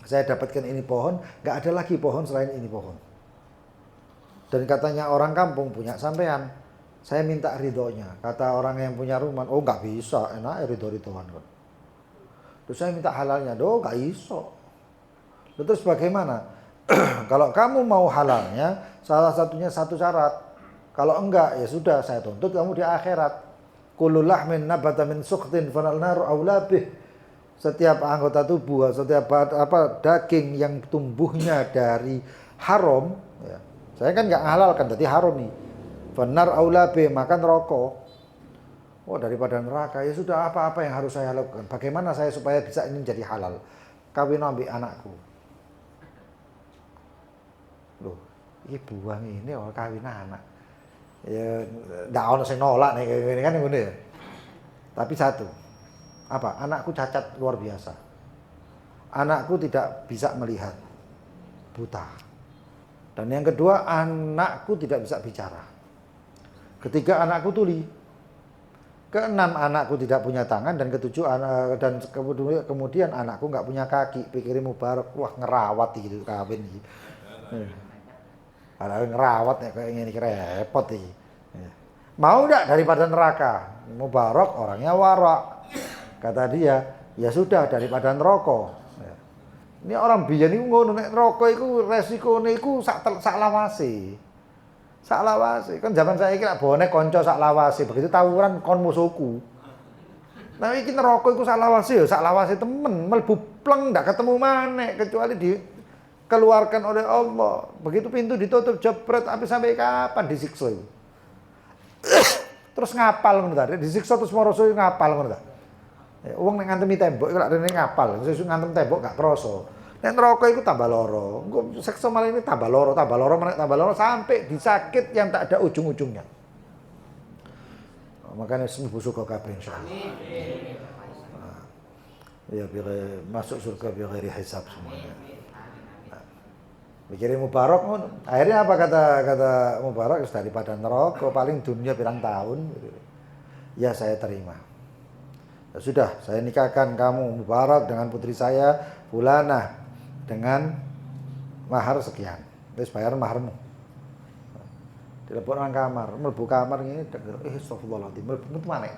Saya dapatkan ini pohon, gak ada lagi pohon selain ini pohon. Dan katanya orang kampung punya sampean, saya minta ridhonya. Kata orang yang punya rumah, oh nggak bisa, enak ridho-ridhoan. Terus saya minta halalnya, nggak iso. Terus bagaimana? Kalau kamu mau halalnya, salah satunya satu syarat. Kalau enggak, ya sudah, saya tuntut kamu di akhirat. Kullu lahmin nabata min sukhtin fanal naru aula bih. Setiap anggota tubuh, setiap daging yang tumbuhnya dari haram, ya. Saya kan nggak halalkan, jadi haram nih. Benar aulabe, makan rokok. Oh, daripada neraka, ya sudah, apa-apa yang harus saya lakukan. Bagaimana saya supaya bisa ini jadi halal? Kawin ambil anakku. Loh, ini buang ini orang kawin anak. Ya, nggak ono sing nolak nih ini kan ngono ya. Tapi satu, apa? Anakku cacat luar biasa. Anakku tidak bisa melihat, buta. Dan yang kedua, anakku tidak bisa bicara. Ketiga, anakku tuli. Keenam, anakku tidak punya tangan. Dan ketujuh, dan kemudian anakku nggak punya kaki. Pikirin Mubarak, wah ngerawat gitu kawin gitu. Ada ngerawat ya kayak gini repot gitu. Mau nggak daripada neraka? Mubarak orangnya warak. Kata dia, ya sudah daripada neraka. Ini orang biyen niku ngono nek neraka iku resikone iku sak lawase. Sak lawase. Kan zaman saiki lak bone kanca sak lawase, begitu tawuran kon musuhku. Nah iki neraka iku salawase ya salawase temen, mlebu pleng ndak ketemu maneh kecuali dikeluarkan oleh Allah. Begitu pintu ditutup jebret sampai kapan disiksa itu. Terus ngapal ngono ta, disiksa terus moroso ngapal ngono ta. Wong nek ngantemi tembok iku lak rene ngapal, sesuk ngantem tembok gak krasa. Nek neraka iku tambah lara. Engko siksa malah ini tambah lara sampai disakit yang tak ada ujung-ujungnya. Makanya sembuh suka kabeh insyaallah. Ya biar masuk surga biar hisab semuanya. Mikirnya Mubarak ngono. Akhirnya apa kata Mubarak daripada neraka paling dunia pirang tahun. Ya saya terima. Ya sudah, saya nikahkan kamu Mubarak dengan putri saya Fulanah dengan mahar sekian. Terus bayar maharmu. Dilebok nang kamar, mlebu kamar ngene astagfirullahaladzim, mlebu maneh.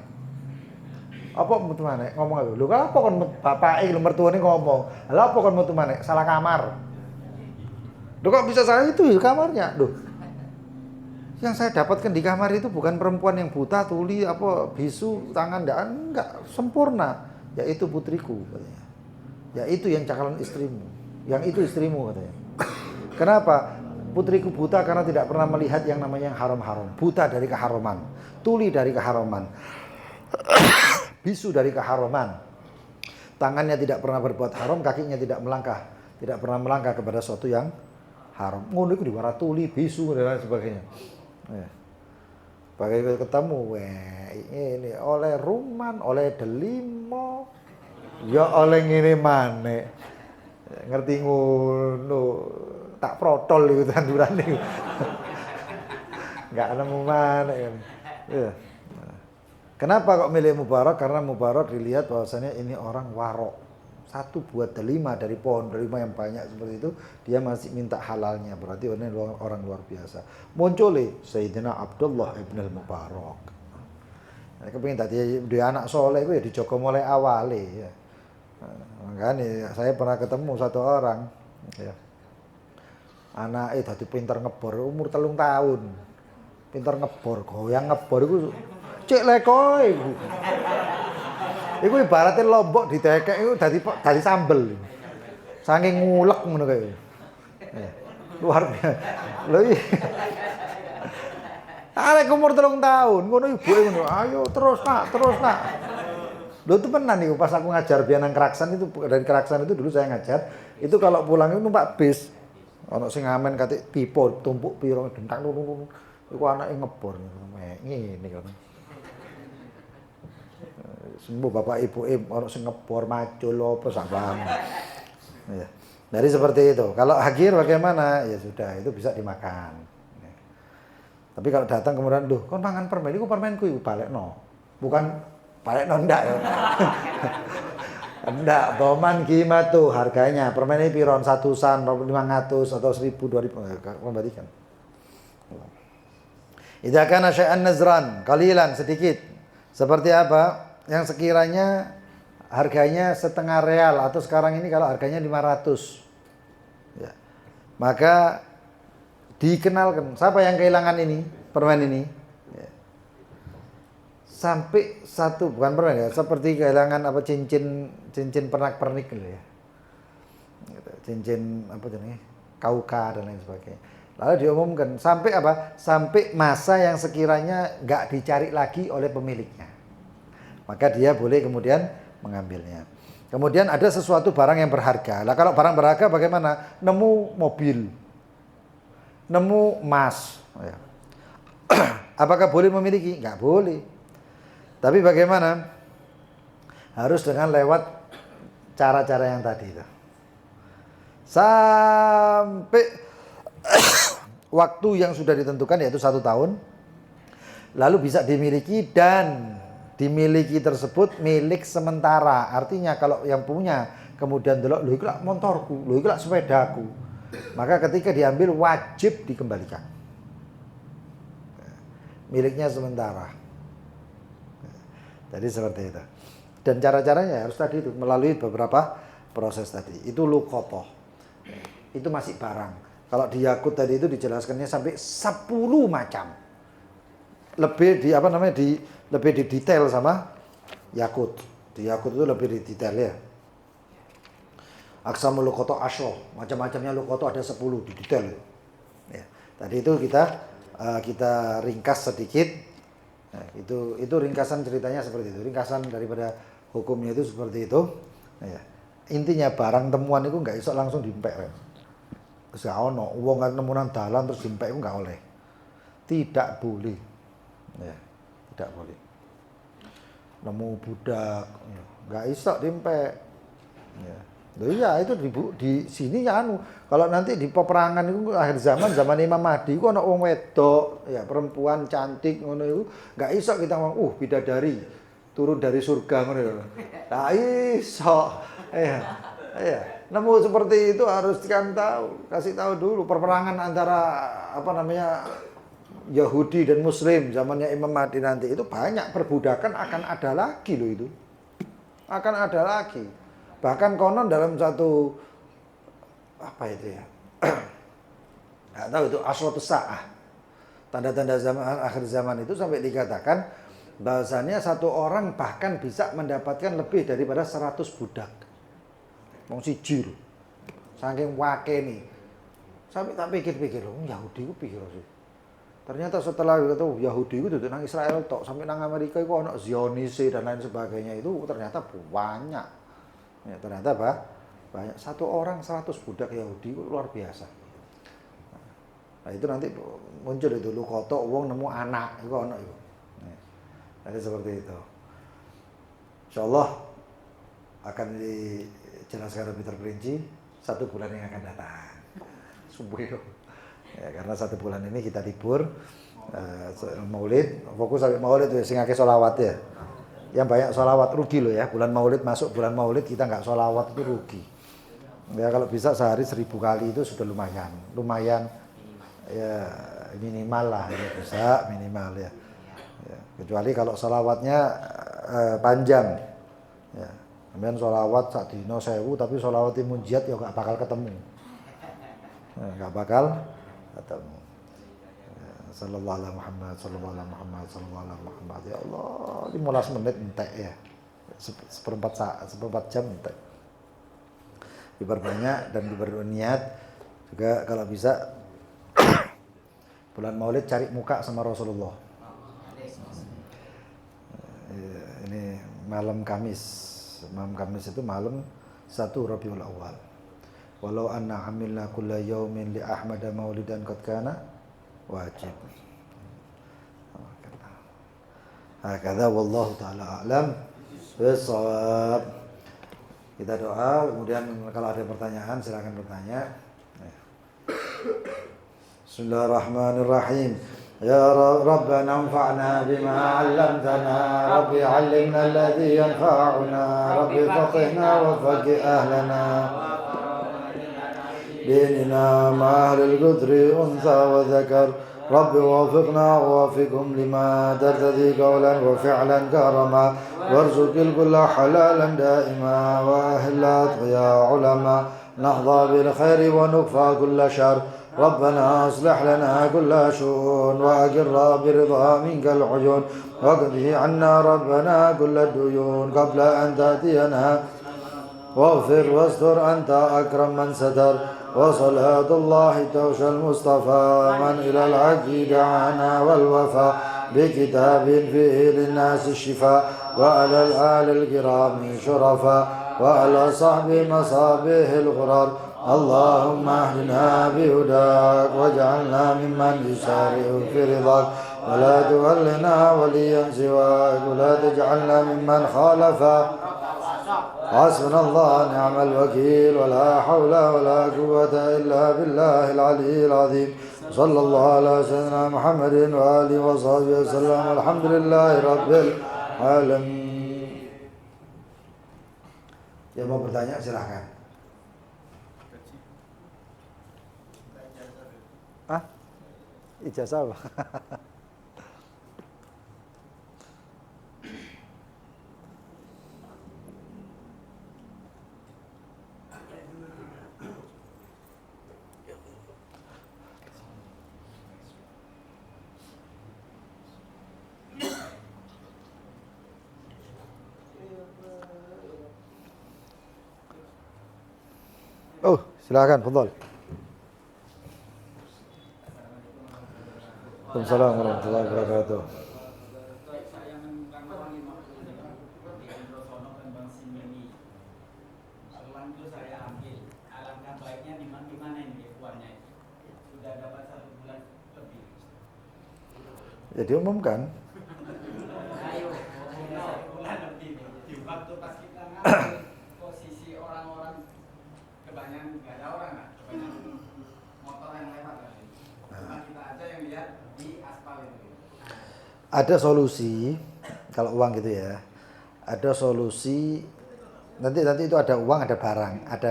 Apa metu maneh? Ngomong aku. Lho apa kon bapake lho mertuane ngomong. Lha apa kon metu maneh? Salah kamar. Lho kok bisa salah itu kamarnya? Loh. Yang saya dapatkan di kamar itu bukan perempuan yang buta, tuli, apa bisu, tangan enggak sempurna, yaitu putriku katanya. Yaitu yang calon istrimu. Yang itu istrimu katanya. Kenapa? Putriku buta karena tidak pernah melihat yang namanya haram-haram. Buta dari keharaman, tuli dari keharaman, bisu dari keharaman. Tangannya tidak pernah berbuat haram, kakinya tidak pernah melangkah kepada sesuatu yang haram. Ngono iku diwara tuli, bisu dan lain sebagainya. Pakai ketemu, ini oleh Ruman, oleh Delimo, ya oleh ngene maneh. Ngerti ngono. Tak protol itu tanduran itu. Enggak nemu mana kan. Ya. Kenapa kok milih Mubarak? Karena Mubarak dilihat bahwasanya ini orang warok. Satu buat delima dari pohon delima yang banyak seperti itu, dia masih minta halalnya. Berarti orang luar biasa. Muncul Sayyidina Abdullah ibn al-Mubarak. Kepengin tadi dia anak soleh itu ya dijogo mulai awale ya. Makanya saya pernah ketemu satu orang ya. Anake dadi pinter ngebor umur 3 tahun. Pinter ngebor, goyang ngebor iku cek lekoe iku. Iku ibaratnya lombok ditekek iku dadi sambel. Saking ngulek ngono kae. Luar biasa. Lho iki. Arek umur 3 tahun, ngono ibuke ngono. Ayo terus nak. Lho temenan niku pas aku ngajar biyen nang Keraksan itu, dari Keraksan itu dulu saya ngajar, itu kalau pulang itu numpak bis. Ana sing ngamen kate pipo tumpuk piro dentang nunu. Iku anake ngebor ngene kan. Sembuh bapak ibu ana sing ngebor macul apa sak paham. Ya. Dari seperti itu. Kalau hagir bagaimana? Ya sudah, itu bisa dimakan. Tapi kalau datang kemudian, "Duh, kon mangan permen iku permenku iku balekno." Bukan balekno ndak ya. Enggak, doman qimatu harganya. Permen ini piron 100-an, 500 atau 1000, 2000 kembalikan. Idza kana syai'an nazran, qalilan sedikit. Seperti apa? Yang sekiranya harganya setengah real atau sekarang ini kalau harganya 500. Ya. Maka dikenalkan, siapa yang kehilangan ini? Permen ini. Ya. Sampai satu, bukan permen ya, seperti kehilangan apa cincin pernak-pernik gitu ya. Cincin apa jenis? Kauka dan lain sebagainya. Lalu diumumkan sampai apa? Sampai masa yang sekiranya enggak dicari lagi oleh pemiliknya. Maka dia boleh kemudian mengambilnya. Kemudian ada sesuatu barang yang berharga. Lah kalau barang berharga bagaimana? Nemu mobil. Nemu emas, ya. Apakah boleh memiliki? Enggak boleh. Tapi bagaimana? Harus dengan lewat cara-cara yang tadi itu. Sampai waktu yang sudah ditentukan yaitu 1 tahun. Lalu bisa dimiliki dan dimiliki tersebut milik sementara. Artinya kalau yang punya kemudian delok, lho iku lak motorku, lho iku lak sepedaku. Maka ketika diambil wajib dikembalikan. Miliknya sementara. Jadi seperti itu. Dan cara-caranya harus tadi itu melalui beberapa proses tadi. Itu luqathah. Itu masih barang. Kalau di Yakut tadi itu dijelaskannya sampai 10 macam. Lebih lebih didetail sama Yakut. Di Yakut itu lebih detail ya. Aqsamul luqata asyra, macam-macamnya luqata ada 10 di detail. Ya. Tadi itu kita ringkas sedikit. Nah, itu ringkasan ceritanya seperti itu. Ringkasan daripada hukumnya itu seperti itu. Ya. Intinya barang temuan itu nggak iso langsung diempek. Terus gak ono wong kan nemunan dalan terus diempek itu nggak oleh. Tidak boleh. Ya, tidak boleh. Nemu budak, ya, nggak iso diempek. Ya. Loh iya itu di sini ya kalau nanti di peperangan itu akhir zaman Imam Mahdi itu ana wong wedok ya perempuan cantik ngono itu nggak iso kita ngomong bidadari turun dari surga ngono lho. Lah iso. Iya. Nemu seperti itu harus kan kasih tahu dulu peperangan antara Yahudi dan Muslim zamannya Imam Mahdi nanti itu banyak perbudakan akan ada lagi loh itu. Akan ada lagi. Bahkan konon dalam satu itu ya. Enggak tahu itu asratus saah. Tanda-tanda akhir zaman itu sampai dikatakan bahwasanya satu orang bahkan bisa mendapatkan lebih daripada 100 budak. Wong siji lho. Saking wake nih. Sampai tak pikir-pikir loh, Yahudi ku pikir sih. Ternyata setelah itu Yahudi itu duduk nang Israel tok, sampai nang Amerika itu ono Zionis dan lain sebagainya itu ternyata banyak. Ya, ternyata banyak. Satu orang 100 budak Yahudi itu luar biasa. Nah, itu nanti muncul itu luqata wong nemu anak itu ono itu. Nah, jadi seperti itu. Insyaallah akan dijelaskan lebih terperinci 1 bulan yang akan datang. Subuh itu. Ya, karena 1 bulan ini kita libur Maulid, fokus sampai Maulid itu sing akeh selawat ya. Yang banyak sholawat rugi loh ya, bulan maulid masuk bulan maulid kita nggak sholawat itu rugi. Ya kalau bisa sehari 1000 kali itu sudah lumayan ya minimal lah ya bisa minimal ya. Kecuali kalau sholawatnya panjang ya, kemudian sholawat sak dino 1000 tapi sholawat munjiat ya nggak bakal ketemu. Sallallahu alaihi Muhammad, sallallahu alaihi Muhammad, sallallahu alaihi Muhammad. Ya Allah, 15 menit entek ya. Seperempat jam entek. Diperbanyak dan diberniat juga kalau bisa bulan Maulid cari muka sama Rasulullah. Ini malam Kamis. Malam Kamis itu malam 1 Rabiul Awal. Walau anna amilna kulla yaumin li Ahmad maulidan qad kana wajib. Hakadha wallahu taala a'lam bissawab. Kita doa, kemudian kalau ada pertanyaan silakan bertanya. Bismillahirrahmanirrahim. Ya Rabbana anfa'na bima 'allamtana, Rabbi 'allimna alladhi yanfa'una, Rabbi faqihna wa faqih ahlana. ديننا مع أهل القدر أنثى وذكر رب وافقنا ووافقهم لما ترتدي قولا وفعلا كرما وارزق الكل حلالا دائما وأهل يا علماء نحظى بالخير ونكفى كل شر ربنا أصلح لنا كل شؤون وأقر برضا منك العيون واقضي عنا ربنا كل الديون قبل أن تأتينا واغفر واستر أنت أكرم من ستر وصلاة الله توشى المصطفى من إلى الحق دعانا والوفاء بكتاب فيه للناس الشفاء وعلى الآل الكرام شرفاء وعلى صحب مصابيح الغرار اللهم اهدنا بهداك واجعلنا ممن يسارع في رضاك ولا تولنا وليا سواك ولا تجعلنا ممن خالفا حسبنا الله نعم الوكيل ولا حول ولا قوة إلا بالله العلي العظيم صلى الله على سيدنا محمد وآله وصحبه وسلم الحمد لله رب العالمين. Yang mau bertanya silahkan. Ijazah apa? Oh, silakan, fadhal. Waalaikumsalam warahmatullahi wabarakatuh. Saya mengulangi di Andro Sono dan Bang Simeni. Selang itu saya ambil. Alangkah baiknya di mana ini uangnya? Sudah dapat 1 bulan lebih. Ya diumumkan. Ayo, 1 bulan lebih. Di waktu pas kita ngambil posisi orang-orang kebanyakan nggak ada orang lah, kebanyakan motor yang lewat lah. Cuma kita aja yang lihat di aspal itu. Ada solusi kalau uang gitu ya. Ada solusi nanti itu ada uang, ada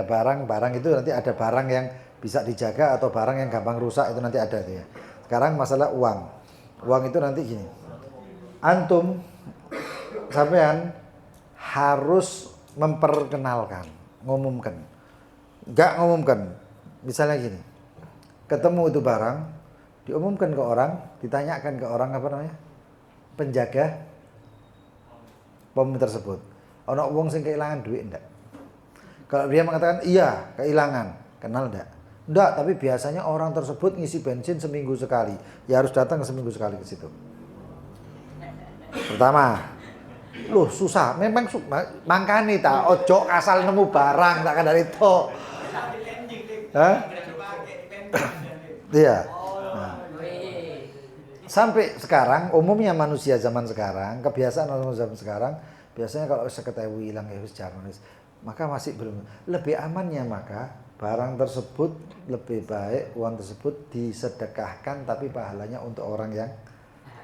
barang itu nanti ada barang yang bisa dijaga atau barang yang gampang rusak itu nanti ada itu ya. Sekarang masalah uang itu nanti gini, antum sampean harus memperkenalkan, ngumumkan, nggak ngumumkan, misalnya gini, ketemu itu barang, diumumkan ke orang, ditanyakan ke orang apa namanya, penjaga pom tersebut, ono wong sing kehilangan duit ndak? Kalau dia mengatakan iya kehilangan, kenal ndak? Ndak, tapi biasanya orang tersebut ngisi bensin seminggu sekali, ya harus datang seminggu sekali ke situ. Pertama, loh susah, memang mangkane ta ojo asal nemu barang tak kan dari itu. Hah? Iya. Nah. Sampai sekarang umumnya manusia zaman sekarang, kebiasaan manusia zaman sekarang, biasanya kalau seketahui hilang ya wis jarang, maka masih belum. Lebih amannya maka barang tersebut lebih baik uang tersebut disedekahkan tapi pahalanya untuk orang yang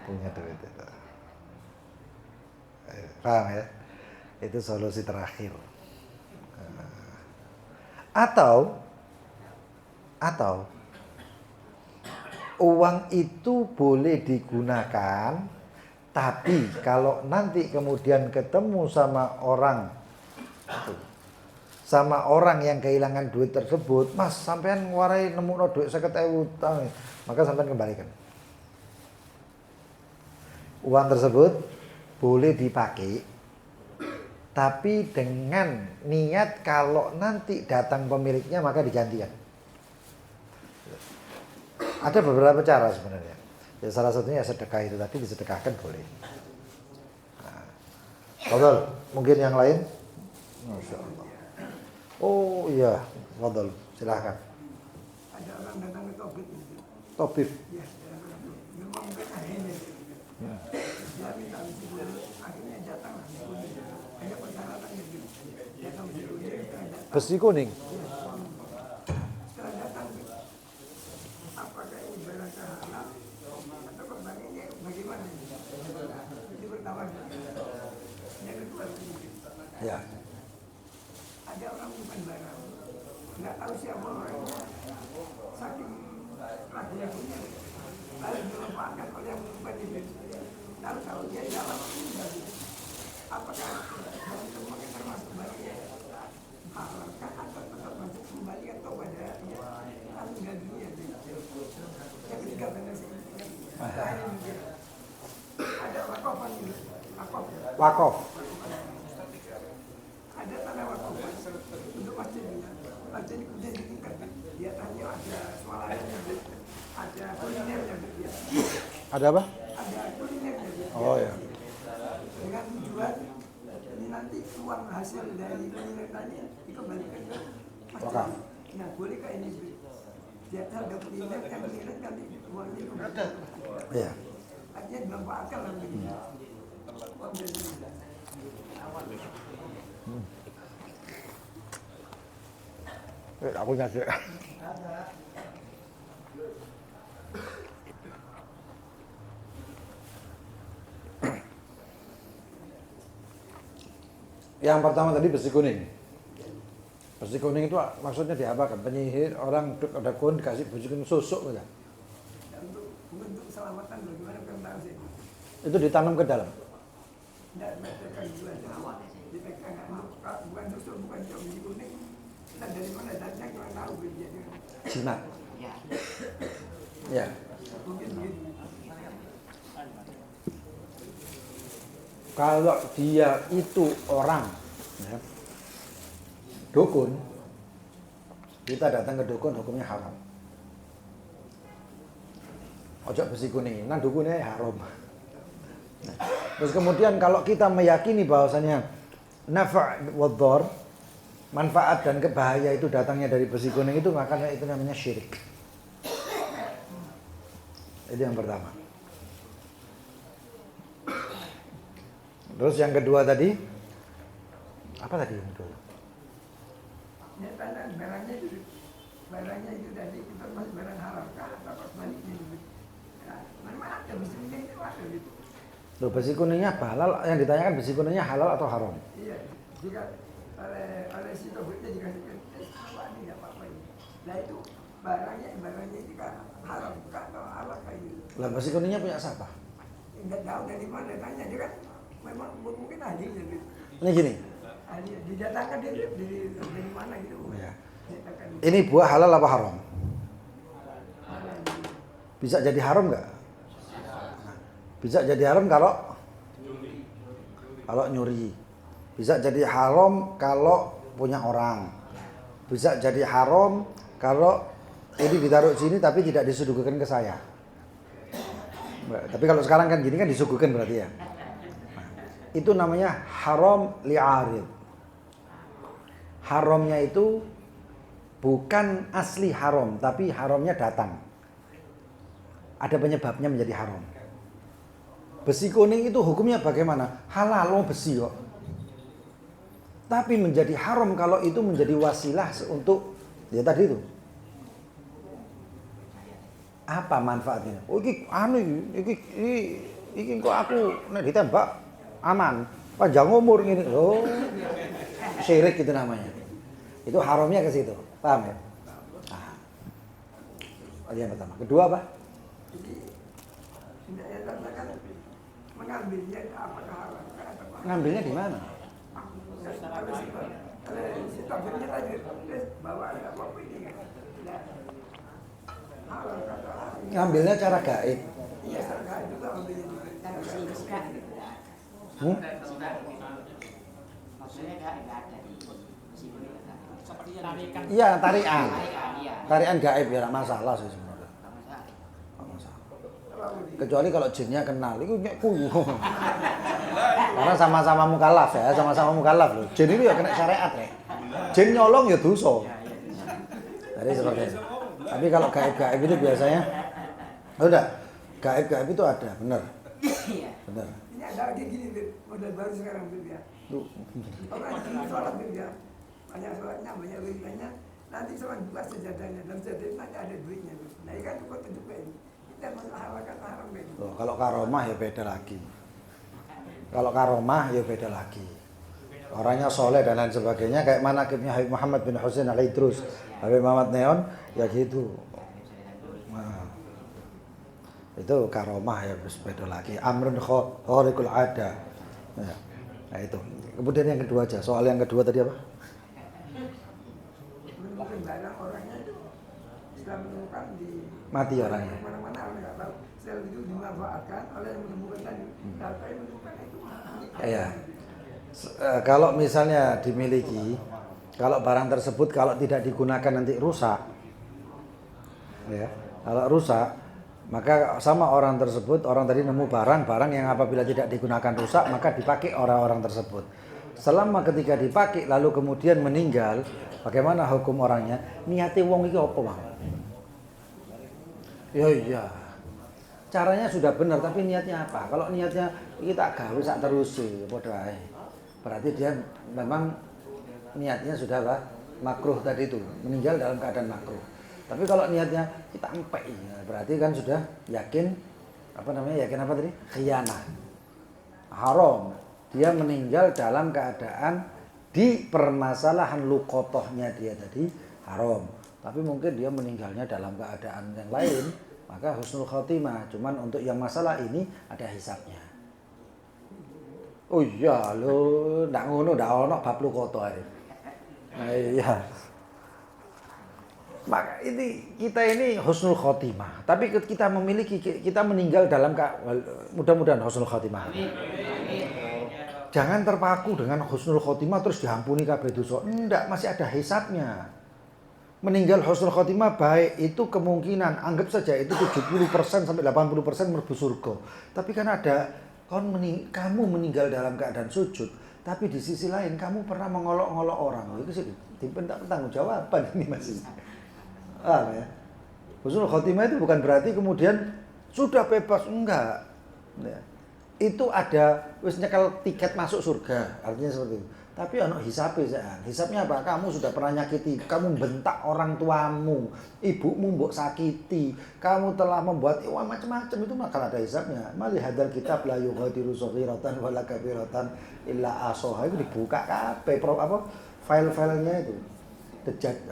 punya duit itu. Paham ya? Itu solusi terakhir. Atau uang itu boleh digunakan, tapi kalau nanti kemudian ketemu sama orang yang kehilangan duit tersebut, Mas, sampean ngwarai nemu duit 50.000, maka sampean kembalikan. Uang tersebut boleh dipakai, tapi dengan niat kalau nanti datang pemiliknya maka digantikan. Ada beberapa cara sebenarnya. Ya, salah satunya sedekah itu tadi, disedekahkan boleh. Fadhal, mungkin yang lain? Masya Allah. Oh iya, fadhal, silahkan. Ada orang datang ke Topik. Ya, memang akhirnya dia minta akhirnya datang ada persyaratan gitu. Datang Besi kuning. setelah datang, apakah ini barang halal atau korbannya bagaimana? Itu pertama. Yang kedua, Ya. ada orang bukan barang, nggak tahu siapa orangnya, saking ragunya punya, lalu dilupakan oleh yang bukan itu. Lalu kalau dia jawab, apakah dari semuanya termasuk bagian halalkah atau tetap masuk kembali atau pada ya lalu gantinya? Yang ketiga benar sih. Ada wakofan ini, Wakaf. ada tanah wakofan untuk masjid kemudian ditingkatkan. Dia tanya ada swalayannya, ada kulinernya, Ada apa? ada kulinernya. Oh ya. Dengan tujuan ini nanti uang hasil dari kuliner tadi dikembalikan ke masjid. Wakaf. Nah, bolehkah ini dia ada kuliner yang kuliner nanti uangnya kembali? Iya. Artinya dimanfaatkan lah begini. Uang dari Aku ngasih. Yang pertama tadi besi kuning. Besi kuning itu maksudnya diapakan? Penyihir orang ada kun dikasih besi kuning susuk gitu. untuk keselamatan bagaimana kan tahu sih. Itu ditanam ke dalam. Tidak mereka juga dipegang bukan susu bukan jauh biji kuning. Dan dari mana datangnya kita tahu bijinya. Jimat. Ya. Mungkin begitu. Kalau dia itu orang ya, dukun, Kita datang ke dukun hukumnya haram. Ojo besi kuning, nang dukunnya haram. Nah, terus kemudian kalau kita meyakini bahwasanya nafa' wa dhar, manfaat dan kebahaya itu datangnya dari besi kuning itu, maka itu namanya syirik. Itu yang pertama. Terus yang kedua tadi, apa tadi yang kedua? Ya, tanda barangnya itu tadi kita masih barang haram kah atau sebaliknya gitu. Nah, mana ada mestinya itu ada gitu. Loh, besi kuningnya halal, yang ditanyakan besi kuningnya halal atau haram? Iya, jika oleh si tobitnya dikasihkan apa ini apa ini. Nah itu barangnya itu kan haram kah atau halal kayak gitu. Lah besi kuningnya punya siapa? Enggak tahu dari mana tanya dia kan memang mungkin ahlinya gitu. Ini gini. Ahli didatangkan dari mana gitu. Ya. Didatangkan. Ini buah halal apa haram? Halal. Bisa jadi haram nggak? Bisa jadi haram kalau nyuri. Bisa jadi haram kalau punya orang. Bisa jadi haram kalau ini ditaruh sini tapi tidak disuguhkan ke saya. Tapi kalau sekarang kan gini kan disuguhkan berarti ya. Nah, itu namanya haram li'arid. Haramnya itu bukan asli haram, tapi haramnya datang. Ada penyebabnya menjadi haram. Besi kuning itu hukumnya bagaimana? Halal, besi kok. Tapi menjadi haram kalau itu menjadi wasilah untuk ya tadi itu. Apa manfaatnya? Oh iki kok aku nek ditembak aman, panjang umur gini. Oh. Syirik itu namanya. Itu haramnya ke situ. Paham ya? Nah. Yang pertama. Kedua apa? Tidak katakan mengambilnya apakah haram atau apa? Ngambilnya di mana? Si tabirnya tadi bawa ada apa ini kan? Haram kata haram. Ngambilnya cara gaib. Iya, harga itu kan ambilnya juga. Maksudnya enggak ada di sini. Seperti tarikan. Iya, tarian. Iya. Tarian gaib ya, enggak masalah sih sebenarnya. Enggak masalah. Kecuali kalau jinnya kenal, itu nyek kuyu. Karena sama-sama mukallaf ya, sama-sama mukallaf loh. Jin itu ya kena syariat ya. Jin nyolong ya dosa. Jadi seperti itu. Tapi kalau gaib-gaib itu biasanya udah, gaib-gaib itu ada, benar. Benar. Ini ada lagi gini, model baru sekarang ya. Tuh. Orang yang sholat ya, banyak sholatnya, banyak wiridnya. Nanti sholat buka sejadahnya, dan sejadahnya nanti ada duitnya. Nah ini kan itu kok tunjukkan. Kita menghalalkan haram itu. Loh, kalau karomah ya beda lagi. Kalau karomah ya beda lagi. Orangnya soleh dan lain sebagainya. Kayak manaqibnya Habib Muhammad bin Husain al-Idrus, Habib Muhammad Neon, ya gitu. Nah, itu karomah ya beda lagi. Amrun khariqul ada. Ya. Nah itu. Kemudian yang kedua aja. Soal yang kedua tadi apa? Mungkin barang orangnya itu sudah menemukan di Mati orangnya. mana-mana orang nggak tahu. Sel itu dimanfaatkan oleh yang menemukan tadi. Data yang menemukan itu. Iya. Kalau misalnya dimiliki, kalau barang tersebut kalau tidak digunakan nanti rusak, ya. Kalau rusak, maka sama orang tersebut, orang tadi nemu barang yang apabila tidak digunakan rusak, maka dipakai orang-orang tersebut. Selama ketika dipakai lalu kemudian meninggal, bagaimana hukum orangnya? Niate wong iki apa, Bang? Ya iya. Caranya sudah benar, tapi niatnya apa? Kalau niatnya kita gawe sak terus padha ae. Berarti dia memang niatnya sudah apa? Makruh tadi itu, meninggal dalam keadaan makruh. Tapi kalau niatnya kita empek, berarti kan sudah yakin apa namanya? Yakin apa tadi? Khianah. Haram. Dia meninggal dalam keadaan di permasalahan luqotohnya dia tadi haram. Tapi mungkin dia meninggalnya dalam keadaan yang lain, maka husnul khotimah. Cuman untuk yang masalah ini ada hisabnya. Oh iya lho, ndak ngono ndak ono bab luqoto ae. Nah, iya. Maka ini kita ini husnul khotimah. Tapi kita memiliki, kita meninggal dalam mudah-mudahan husnul khotimah. Jangan terpaku dengan husnul khotimah terus diampuni kabeh dosa. Enggak, masih ada hisabnya. meninggal husnul khotimah baik itu kemungkinan anggap saja itu 70% sampai 80% mlebu surga. Tapi kan ada kamu meninggal dalam keadaan sujud, tapi di sisi lain kamu pernah mengolok-olok orang. Itu sih diminta pertanggungjawaban ini masih. Ya. Husnul khotimah itu bukan berarti kemudian sudah bebas, enggak. Ya. Itu ada wis nyekel tiket masuk surga, artinya seperti itu. Tapi ono hisabnya, hisabnya apa? Kamu sudah pernah nyakiti, kamu bentak orang tuamu, ibumu mbok sakiti, kamu telah membuat macam-macam, itu maka ada hisabnya. Mali hadal kitab la yughadiru shaghiratan wala kabiratan illa ahsaha, itu dibuka kabeh file-filenya itu. Jejak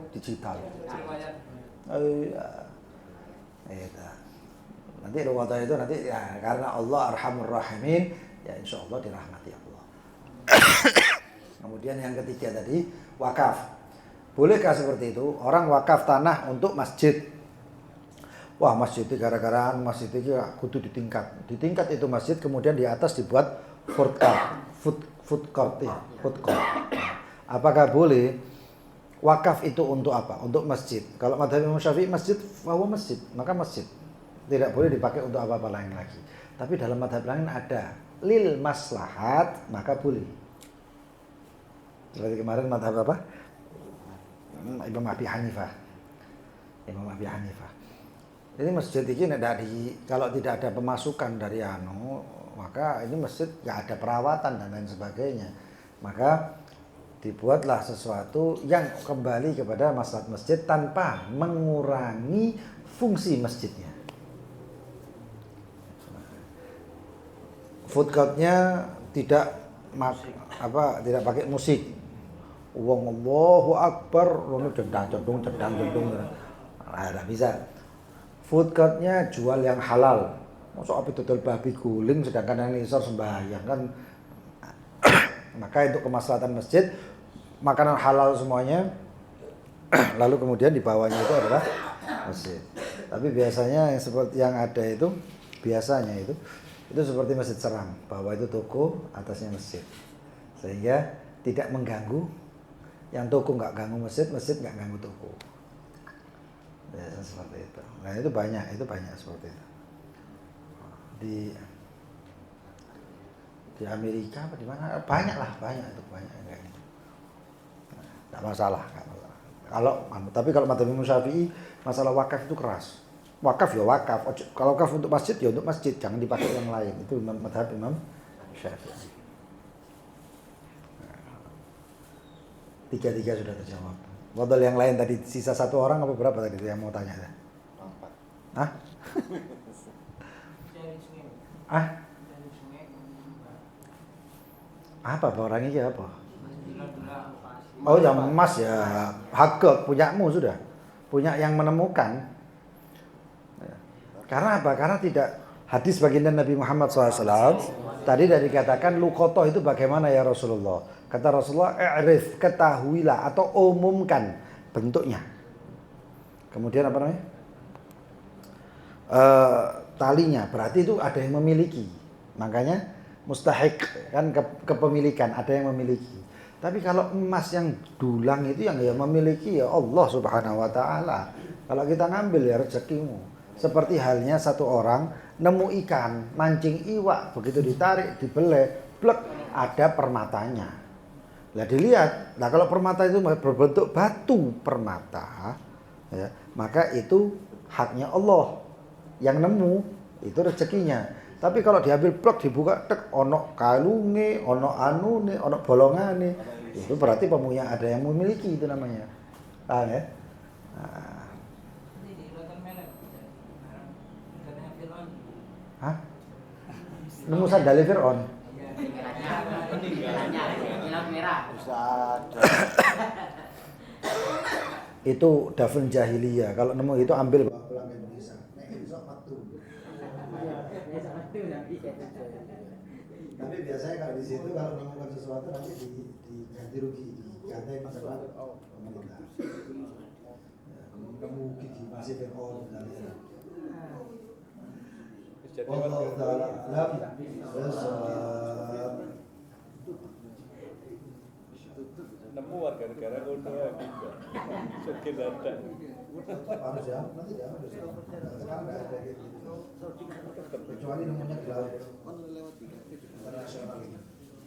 digital. Nanti ruwatan itu nanti ya karena Allah Arhamur Rahimin, ya insyaallah dirahmati Allah. Kemudian yang ketiga tadi wakaf. Bolehkah seperti itu? Orang wakaf tanah untuk masjid. Wah, masjid itu gara-gara masjid itu kudu ditingkat. Ditingkat itu masjid, kemudian di atas dibuat food court. Apakah boleh? Wakaf itu untuk apa? Untuk masjid. Kalau mazhab Imam Syafi'i masjid, bahwa masjid, maka masjid tidak boleh dipakai untuk apa-apa lain lagi. Tapi dalam mazhab lain ada lil maslahat, maka boleh. Seperti kemarin mazhab apa? Imam Abi Hanifah. Jadi masjid ini kalau tidak ada pemasukan dari maka ini masjid nggak ada perawatan dan lain sebagainya. Maka dibuatlah sesuatu yang kembali kepada maslahat masjid tanpa mengurangi fungsi masjidnya. Food court-nya tidak pakai musik. Allahu Akbar, cedang. Nah, bisa. Food court-nya jual yang halal. Masa apa total babi guling sedangkan yang nisor sembahyang kan. Maka untuk kemaslahatan masjid, makanan halal semuanya. Lalu kemudian di bawahnya itu adalah masjid. Tapi biasanya yang seperti yang ada itu itu seperti Masjid Seram, bawah itu toko, atasnya masjid. Sehingga tidak mengganggu, yang toko nggak ganggu masjid, masjid nggak ganggu toko. Biasa seperti itu. Nah itu banyak seperti itu. Di Amerika apa di mana? Banyak kayak gitu. Nggak masalah. Tapi kalau mazhab Imam Syafi'i masalah wakaf itu keras. Wakaf ya wakaf. Kalau wakaf untuk masjid ya untuk masjid, jangan dipakai yang lain. Itu mazhab Imam Syafi'i. Tiga sudah terjawab. Modal yang lain tadi sisa satu orang apa berapa tadi yang mau tanya? 4. Hah? Apa orangnya apa? Oh yang emas ya hak punyamu sudah. Punya yang menemukan. Karena apa? Karena tidak hadis baginda Nabi Muhammad SAW tadi dari dikatakan luqotoh itu bagaimana ya Rasulullah? Kata Rasulullah, i'rif, ketahuilah atau umumkan bentuknya. Kemudian apa namanya? Talinya, berarti itu ada yang memiliki. Makanya mustahik kan kepemilikan, ada yang memiliki. Tapi kalau emas yang dulang itu yang memiliki ya Allah Subhanahu wa taala. Kalau kita ngambil ya rezekimu. Seperti halnya satu orang nemu ikan, mancing iwak, begitu ditarik, dibelek, blek, ada permatanya. Nah dilihat, nah kalau permata itu berbentuk batu permata, ya, maka itu haknya Allah. Yang nemu itu rezekinya. Tapi kalau diambil blok dibuka, tek, ono kalunge, ono anune, ono bolongane, itu berarti pemunya ada yang memiliki itu namanya. Paham ya? Nah. Hah? Nemu sandal Fir'aun? Itu dafn jahiliyah. Kalau nemu itu ambil bawa pulang ke Indonesia. Tapi biasanya kalau di situ kalau menemukan sesuatu nanti diganti rugi, diganti masalah pemerintah. Kamu gigi masih Fir'aun misalnya. Allah Ta'ala nemu warga negara kono gitu. Sugih dadak. Harus ya, nanti ya harus. Sekarang nggak ada kayak gitu. Kecuali nemunya di laut.